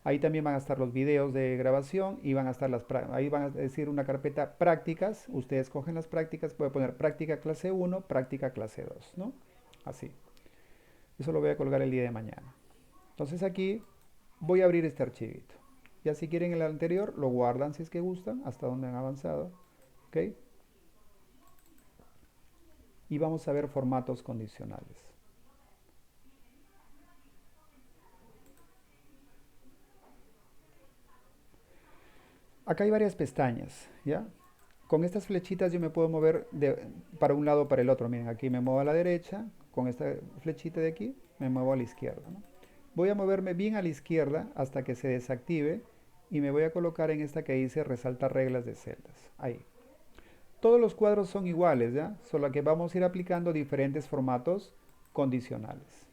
Ahí también van a estar los videos de grabación y van a estar ahí van a decir una carpeta prácticas. Ustedes cogen las prácticas, pueden poner práctica clase 1, práctica clase 2, ¿no? Así. Eso lo voy a colgar el día de mañana. Entonces aquí voy a abrir este archivito. Ya si quieren el anterior, lo guardan si es que gustan, hasta donde han avanzado. ¿Ok? Y vamos a ver formatos condicionales. Acá hay varias pestañas, ¿ya? Con estas flechitas yo me puedo mover para un lado o para el otro. Miren, aquí me muevo a la derecha, con esta flechita de aquí me muevo a la izquierda, ¿no? Voy a moverme bien a la izquierda hasta que se desactive y me voy a colocar en esta que dice resaltar reglas de celdas. Ahí. Todos los cuadros son iguales, ¿ya? Solo que vamos a ir aplicando diferentes formatos condicionales.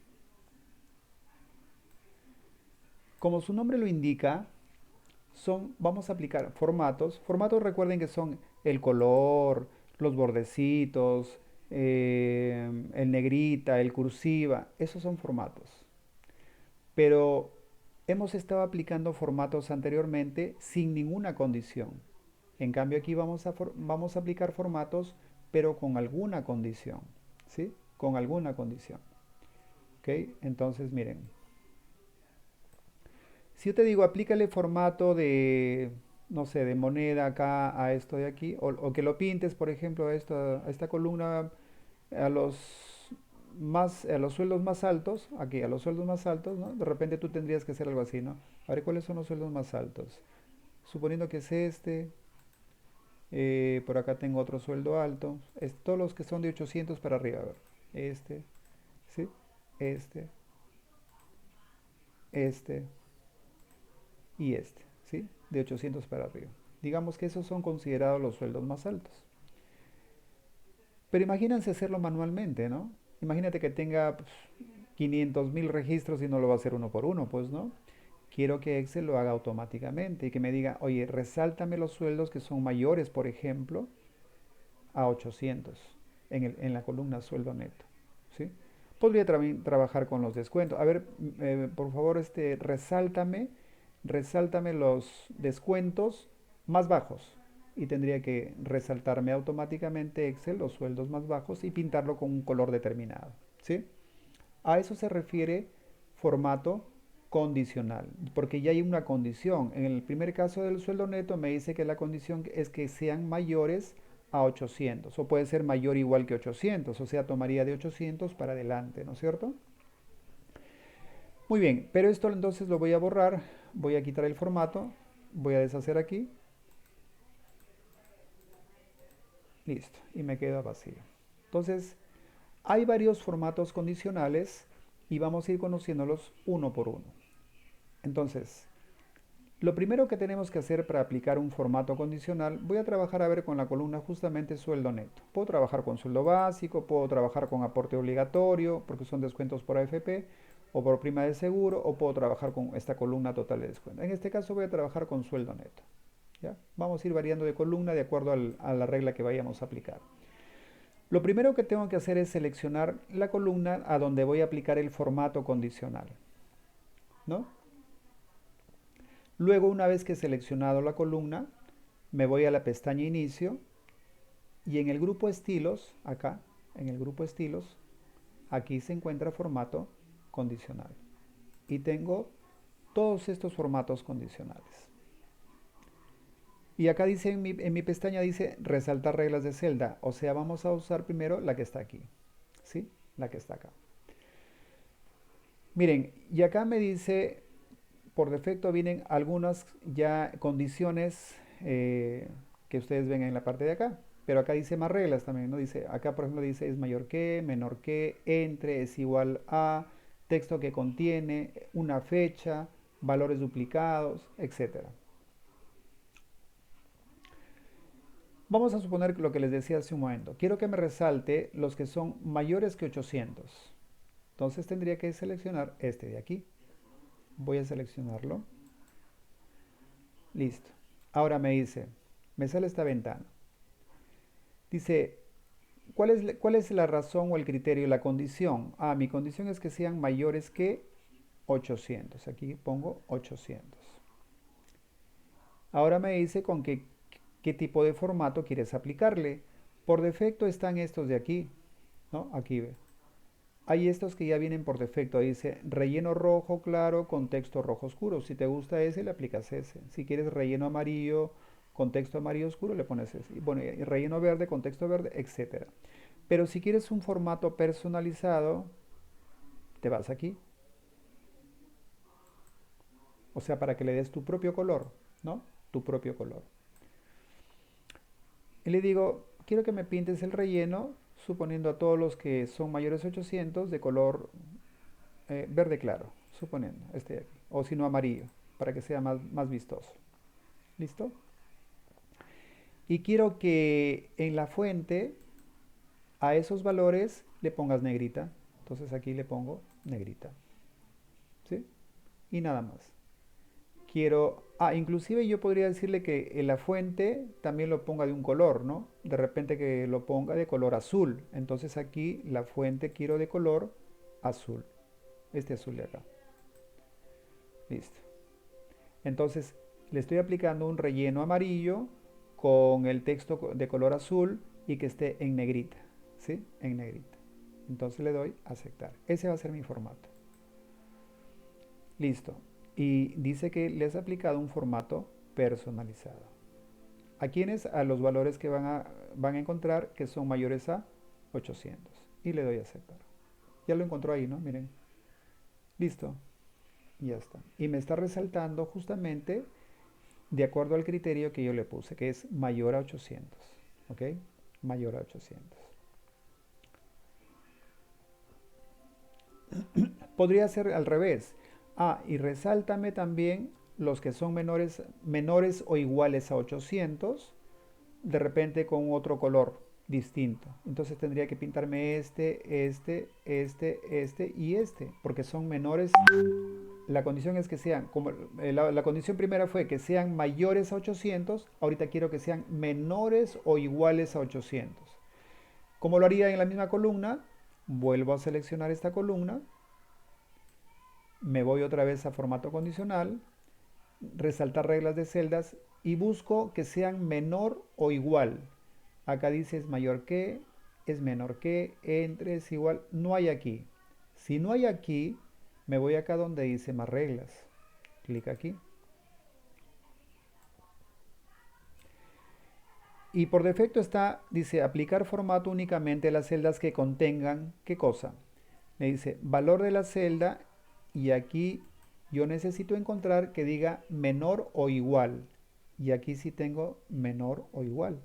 Como su nombre lo indica, vamos a aplicar formatos. Formatos recuerden que son el color, los bordecitos, el negrita, el cursiva, esos son formatos. Pero hemos estado aplicando formatos anteriormente sin ninguna condición. En cambio aquí vamos a aplicar formatos pero con alguna condición, ¿sí? Con alguna condición. ¿Ok? Entonces miren, si yo te digo, aplícale formato de, no sé, de moneda acá a esto de aquí, o que lo pintes, por ejemplo, a esta columna a los sueldos más altos, aquí, a los sueldos más altos, ¿no? De repente tú tendrías que hacer algo así, ¿no? A ver, ¿cuáles son los sueldos más altos? Suponiendo que es este, por acá tengo otro sueldo alto, todos los que son de 800 para arriba, a ver, este, ¿sí? Este, este, y este, ¿sí? De 800 para arriba. Digamos que esos son considerados los sueldos más altos. Pero imagínense hacerlo manualmente, ¿no? Imagínate que tenga 500.000 registros y no lo va a hacer uno por uno, pues, ¿no? Quiero que Excel lo haga automáticamente y que me diga, oye, resáltame los sueldos que son mayores, por ejemplo, a 800 en la columna sueldo neto, ¿sí? Podría trabajar con los descuentos. A ver, por favor, resáltame los descuentos más bajos. Y tendría que resaltarme automáticamente Excel los sueldos más bajos y pintarlo con un color determinado, ¿sí? A eso se refiere formato condicional, porque ya hay una condición. En el primer caso del sueldo neto me dice que la condición es que sean mayores a 800, o puede ser mayor o igual que 800, o sea, tomaría de 800 para adelante, ¿no es cierto? Muy bien, pero esto entonces lo voy a borrar, voy a quitar el formato, voy a deshacer aquí, listo, y me queda vacío. Entonces, hay varios formatos condicionales y vamos a ir conociéndolos uno por uno. Entonces, lo primero que tenemos que hacer para aplicar un formato condicional, voy a trabajar a ver con la columna justamente sueldo neto. Puedo trabajar con sueldo básico, puedo trabajar con aporte obligatorio, porque son descuentos por AFP, o por prima de seguro, o puedo trabajar con esta columna total de descuento. En este caso voy a trabajar con sueldo neto. ¿Ya? Vamos a ir variando de columna de acuerdo a la regla que vayamos a aplicar. Lo primero que tengo que hacer es seleccionar la columna a donde voy a aplicar el formato condicional, ¿no? Luego, una vez que he seleccionado la columna, me voy a la pestaña Inicio y en el grupo Estilos, acá, en el grupo Estilos, aquí se encuentra formato condicional. Y tengo todos estos formatos condicionales. Y acá dice, en mi pestaña dice resaltar reglas de celda, o sea, vamos a usar primero la que está aquí, ¿sí? La que está acá. Miren, y acá me dice, por defecto vienen algunas ya condiciones que ustedes ven en la parte de acá. Pero acá dice más reglas también, ¿no? Dice, acá por ejemplo dice es mayor que, menor que, entre, es igual a, texto que contiene, una fecha, valores duplicados, etcétera. Vamos a suponer lo que les decía hace un momento. Quiero que me resalte los que son mayores que 800. Entonces tendría que seleccionar este de aquí. Voy a seleccionarlo. Listo. Ahora me dice, Me sale esta ventana. Dice, ¿cuál es la razón o el criterio, la condición? Ah, mi condición es que sean mayores que 800. Aquí pongo 800. Ahora me dice con qué tipo de formato quieres aplicarle. Por defecto están estos de aquí, ¿no? Aquí ve. Hay estos que ya vienen por defecto. Dice relleno rojo claro con texto rojo oscuro. Si te gusta ese, le aplicas ese. Si quieres relleno amarillo con texto amarillo oscuro, le pones ese. Y bueno, y relleno verde con texto verde, etcétera. Pero si quieres un formato personalizado, te vas aquí. O sea, para que le des tu propio color, ¿no? Tu propio color. Y le digo, quiero que me pintes el relleno, suponiendo a todos los que son mayores a 800 de color verde claro, suponiendo este de aquí. O si no amarillo, para que sea más vistoso. ¿Listo? Y quiero que en la fuente a esos valores le pongas negrita. Entonces aquí le pongo negrita. ¿Sí? Y nada más. Inclusive yo podría decirle que en la fuente también lo ponga de un color, ¿no? De repente que lo ponga de color azul. Entonces aquí la fuente quiero de color azul. Este azul de acá. Listo. Entonces le estoy aplicando un relleno amarillo con el texto de color azul y que esté en negrita. ¿Sí? En negrita. Entonces le doy a aceptar. Ese va a ser mi formato. Listo. Y dice que les ha aplicado un formato personalizado. ¿A quiénes? A los valores que van a encontrar que son mayores a 800. Y le doy a aceptar. Ya lo encontró ahí, ¿no? Miren. Listo. Ya está. Y me está resaltando justamente de acuerdo al criterio que yo le puse, que es mayor a 800. ¿Ok? Mayor a 800. Podría ser al revés. Y resáltame también los que son menores o iguales a 800, de repente con otro color distinto. Entonces tendría que pintarme este y este, porque son menores. La condición es que sean, como la condición primera fue que sean mayores a 800, ahorita quiero que sean menores o iguales a 800. ¿Cómo lo haría en la misma columna? Vuelvo a seleccionar esta columna, me voy otra vez a formato condicional, resaltar reglas de celdas y busco que sean menor o igual. Acá dice es mayor que, es menor que, entre, es igual. No hay aquí. Si no hay aquí, me voy acá donde dice más reglas. Clic aquí. Y por defecto dice aplicar formato únicamente a las celdas que contengan, ¿qué cosa? Me dice valor de la celda y aquí yo necesito encontrar que diga menor o igual. Y aquí sí tengo menor o igual.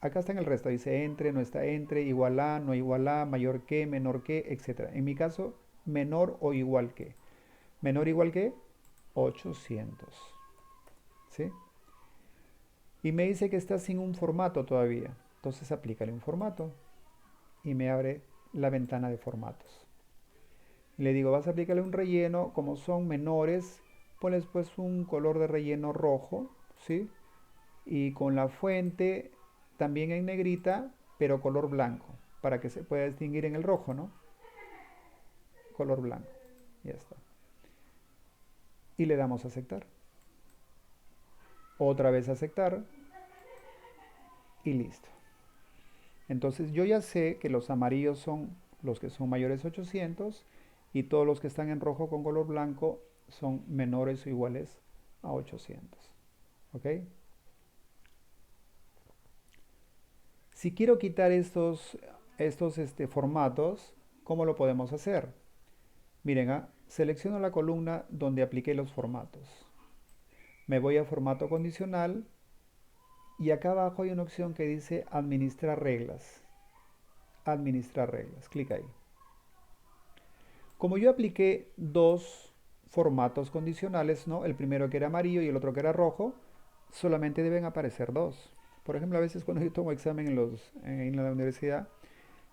Acá está en el resto, dice entre, no está entre, igual a, no igual a, mayor que, menor que, etc. En mi caso, menor o igual que. Menor o igual que 800. ¿Sí? Y me dice que está sin un formato todavía. Entonces aplícale un formato. Y me abre la ventana de formatos. Le digo, vas a aplicarle un relleno, como son menores, pones pues un color de relleno rojo, ¿sí? Y con la fuente también en negrita, pero color blanco, para que se pueda distinguir en el rojo, ¿no? Color blanco, ya está. Y le damos a aceptar. Otra vez aceptar y listo. Entonces yo ya sé que los amarillos son los que son mayores a 800 y todos los que están en rojo con color blanco son menores o iguales a 800. ¿Ok? Si quiero quitar estos formatos, ¿cómo lo podemos hacer? Miren, selecciono la columna donde apliqué los formatos. Me voy a formato condicional y acá abajo hay una opción que dice administrar reglas. Administrar reglas, clic ahí. Como yo apliqué dos formatos condicionales, ¿no? El primero que era amarillo y el otro que era rojo, solamente deben aparecer dos. Por ejemplo, a veces cuando yo tomo examen en la universidad,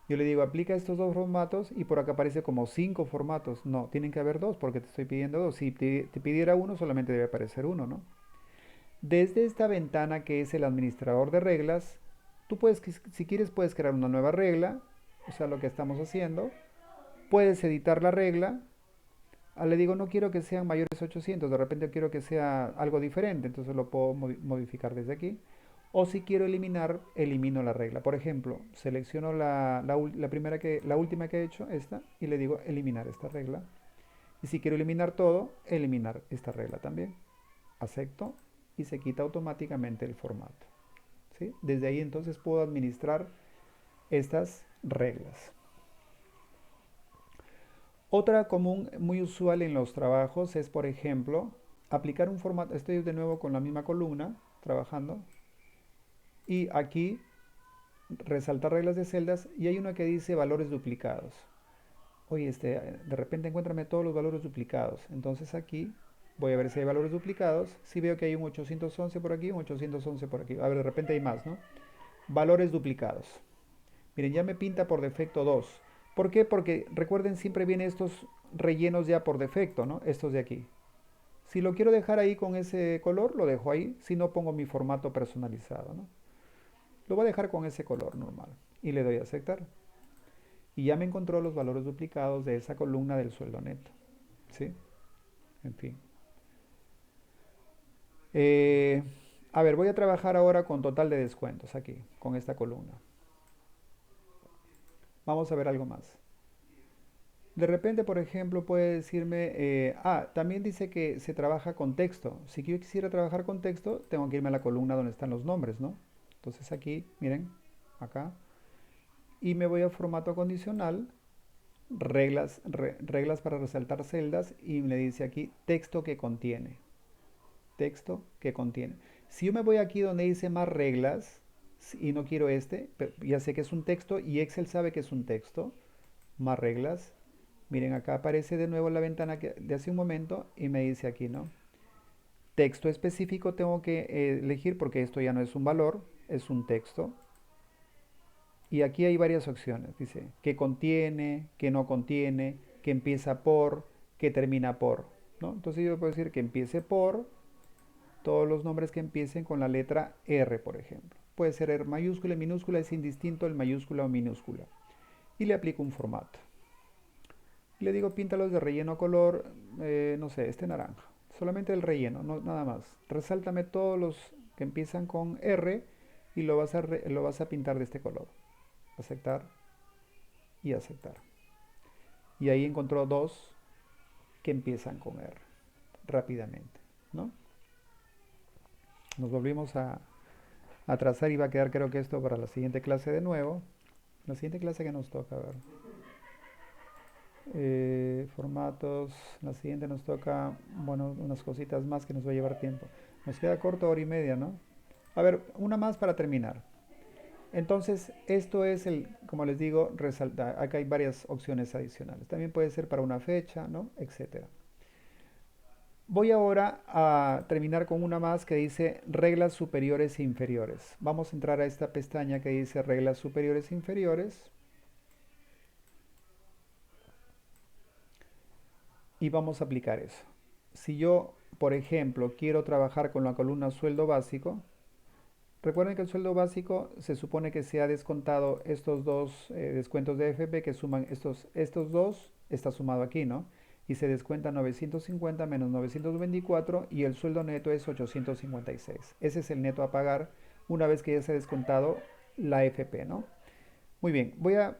yo le digo, aplica estos dos formatos y por acá aparece como 5 formatos. No, tienen que haber dos porque te estoy pidiendo dos. Si te pidiera uno, solamente debe aparecer uno, ¿no? Desde esta ventana que es el administrador de reglas, tú puedes, si quieres, puedes crear una nueva regla, o sea, lo que estamos haciendo. Puedes editar la regla. Le digo, no quiero que sean mayores de 800, de repente quiero que sea algo diferente, entonces lo puedo modificar desde aquí. O si quiero eliminar, elimino la regla. Por ejemplo, selecciono la última que he hecho, esta, y le digo eliminar esta regla. Y si quiero eliminar todo, eliminar esta regla también. Acepto y se quita automáticamente el formato. ¿Sí? Desde ahí entonces puedo administrar estas reglas. Otra común, muy usual en los trabajos es, por ejemplo, aplicar un formato. Estoy de nuevo con la misma columna, trabajando. Y aquí, resaltar reglas de celdas. Y hay una que dice valores duplicados. Oye, de repente encuéntrame todos los valores duplicados. Entonces aquí voy a ver si hay valores duplicados. Si veo que hay un 811 por aquí, un 811 por aquí. A ver, de repente hay más, ¿no? Valores duplicados. Miren, ya me pinta por defecto 2. ¿Por qué? Porque recuerden, siempre vienen estos rellenos ya por defecto, ¿no? Estos de aquí. Si lo quiero dejar ahí con ese color, lo dejo ahí. Si no, pongo mi formato personalizado, ¿no? Lo voy a dejar con ese color normal. Y le doy a aceptar. Y ya me encontró los valores duplicados de esa columna del sueldo neto. ¿Sí? En fin. Eh, a ver, voy a trabajar ahora con total de descuentos aquí, con esta columna. Vamos a ver algo más. De repente, por ejemplo, puede decirme, también dice que se trabaja con texto. Si yo quisiera trabajar con texto, tengo que irme a la columna donde están los nombres, ¿no? Entonces aquí, miren, acá. Y me voy a formato condicional, reglas para resaltar celdas, y me dice aquí texto que contiene. Texto que contiene. Si yo me voy aquí donde dice más reglas, y no quiero ya sé que es un texto, y Excel sabe que es un texto, más reglas. Miren, acá aparece de nuevo la ventana de hace un momento y me dice aquí, ¿no? Texto específico tengo que elegir porque esto ya no es un valor, es un texto. Y aquí hay varias opciones. Dice que contiene, que no contiene, que empieza por, que termina por, ¿no? Entonces yo puedo decir que empiece por todos los nombres que empiecen con la letra R, por ejemplo. Puede ser R mayúscula, minúscula, es indistinto el mayúscula o minúscula. Y le aplico un formato. Le digo píntalos de relleno color, no sé, este naranja. Solamente el relleno, no, nada más. Resáltame todos los que empiezan con R y lo vas a pintar de este color. Aceptar y aceptar. Y ahí encontró dos que empiezan con R. Rápidamente, ¿no? Nos volvimos a trazar y va a quedar creo que esto para la siguiente clase de nuevo. La siguiente clase que nos toca, a ver. Formatos, la siguiente nos toca, bueno, unas cositas más que nos va a llevar tiempo. Nos queda corto, hora y media, ¿no? A ver, una más para terminar. Entonces, esto es como les digo, resaltar. Acá hay varias opciones adicionales. También puede ser para una fecha, ¿no? Etcétera. Voy ahora a terminar con una más que dice reglas superiores e inferiores. Vamos a entrar a esta pestaña que dice reglas superiores e inferiores. Y vamos a aplicar eso. Si yo, por ejemplo, quiero trabajar con la columna sueldo básico, recuerden que el sueldo básico se supone que se ha descontado estos dos descuentos de FP que suman estos dos, está sumado aquí, ¿no? Y se descuenta 950 menos 924 y el sueldo neto es 856. Ese es el neto a pagar una vez que ya se ha descontado la FP, ¿no? Muy bien, voy a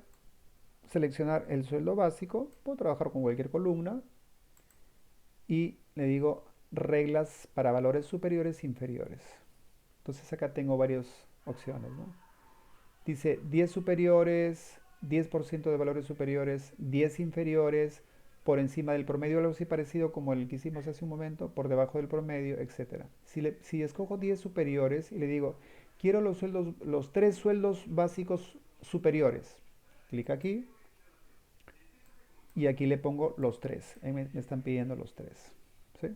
seleccionar el sueldo básico, puedo trabajar con cualquier columna, y le digo reglas para valores superiores e inferiores. Entonces acá tengo varias opciones, ¿no? Dice 10 superiores, 10% de valores superiores, 10 inferiores, por encima del promedio, algo así parecido como el que hicimos hace un momento, por debajo del promedio, etcétera. Si escojo 10 superiores y le digo, quiero los tres sueldos básicos superiores, clic aquí y aquí le pongo los tres. Me están pidiendo los tres. ¿Sí?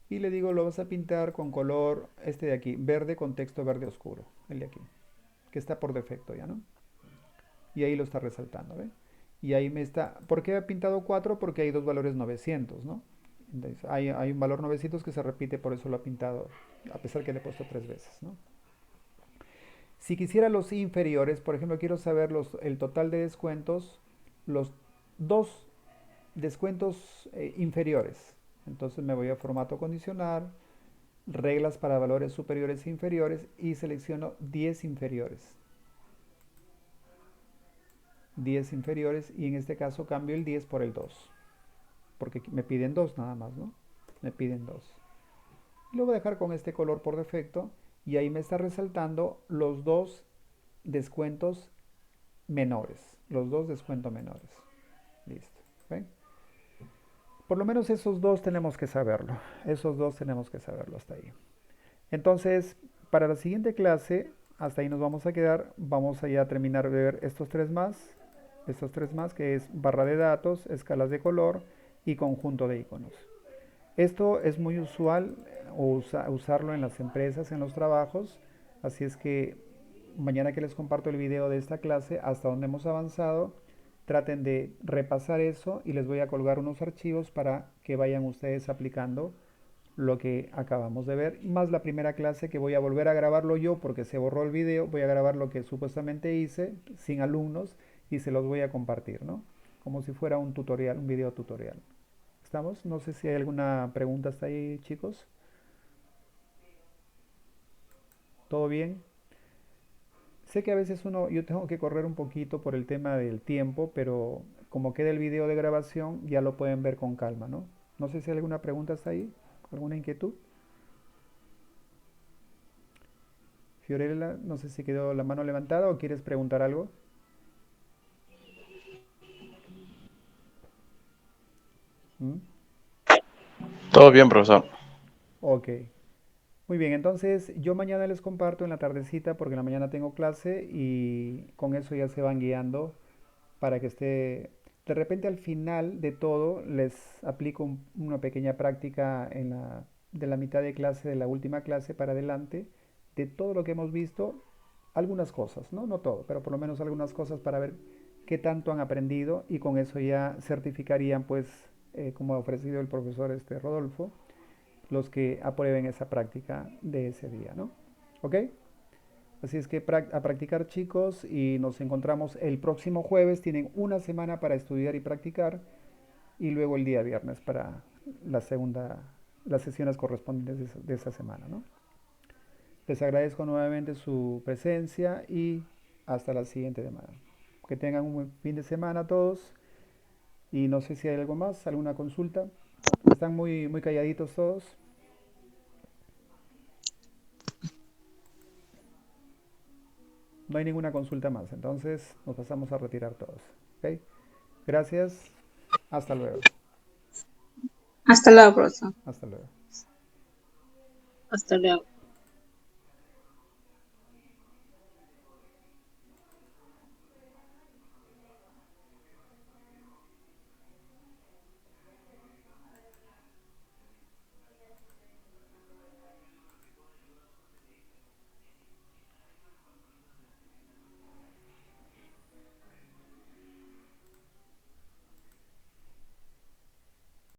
Y le digo, lo vas a pintar con color este de aquí, verde con texto verde oscuro, el de aquí, que está por defecto ya, ¿no? Y ahí lo está resaltando, ¿ve? Y ahí me está, ¿por qué he pintado 4? Porque hay dos valores 900, ¿no? Entonces, hay un valor 900 que se repite, por eso lo ha pintado, a pesar que le he puesto 3 veces, ¿no? Si quisiera los inferiores, por ejemplo, quiero saber el total de descuentos, los dos descuentos inferiores. Entonces me voy a formato condicional, reglas para valores superiores e inferiores y selecciono 10 inferiores. 10 inferiores y en este caso cambio el 10 por el 2, porque me piden 2 nada más, ¿no? Me piden 2. Lo voy a dejar con este color por defecto y ahí me está resaltando los dos descuentos menores. Los dos descuentos menores. Listo. ¿Ven? Por lo menos esos dos tenemos que saberlo. Esos dos tenemos que saberlo hasta ahí. Entonces, para la siguiente clase, hasta ahí nos vamos a quedar. Vamos a ya terminar de ver estos tres más. Estos tres más, que es barra de datos, escalas de color y conjunto de iconos. Esto es muy usual usarlo en las empresas, en los trabajos. Así es que mañana que les comparto el video de esta clase, hasta donde hemos avanzado, traten de repasar eso y les voy a colgar unos archivos para que vayan ustedes aplicando lo que acabamos de ver, más la primera clase que voy a volver a grabarlo yo porque se borró el video, voy a grabar lo que supuestamente hice sin alumnos y se los voy a compartir, ¿no? Como si fuera un tutorial, un video tutorial. ¿Estamos? No sé si hay alguna pregunta hasta ahí, chicos. ¿Todo bien? Sé que a veces yo tengo que correr un poquito por el tema del tiempo, pero como queda el video de grabación, ya lo pueden ver con calma, ¿no? No sé si hay alguna pregunta hasta ahí, alguna inquietud. Fiorella, no sé si quedó la mano levantada o quieres preguntar algo. ¿Mm? Todo bien, profesor. Ok. Muy bien, entonces yo mañana les comparto en la tardecita porque en la mañana tengo clase y con eso ya se van guiando para que esté... De repente al final de todo les aplico una pequeña práctica de la mitad de clase, de la última clase para adelante, de todo lo que hemos visto, algunas cosas, ¿no? No todo, pero por lo menos algunas cosas para ver qué tanto han aprendido y con eso ya certificarían, pues, como ha ofrecido el profesor Rodolfo, los que aprueben esa práctica de ese día, ¿no? ¿Ok? Así es que a practicar, chicos, y nos encontramos el próximo jueves. Tienen una semana para estudiar y practicar y luego el día viernes para las sesiones correspondientes de esa semana, ¿no? Les agradezco nuevamente su presencia y hasta la siguiente semana. Que tengan un buen fin de semana todos y no sé si hay algo más, alguna consulta. Están muy, muy calladitos todos. No hay ninguna consulta más, entonces nos pasamos a retirar todos. ¿Ok? Gracias. Hasta luego. Hasta luego, profesor. Hasta luego. Hasta luego.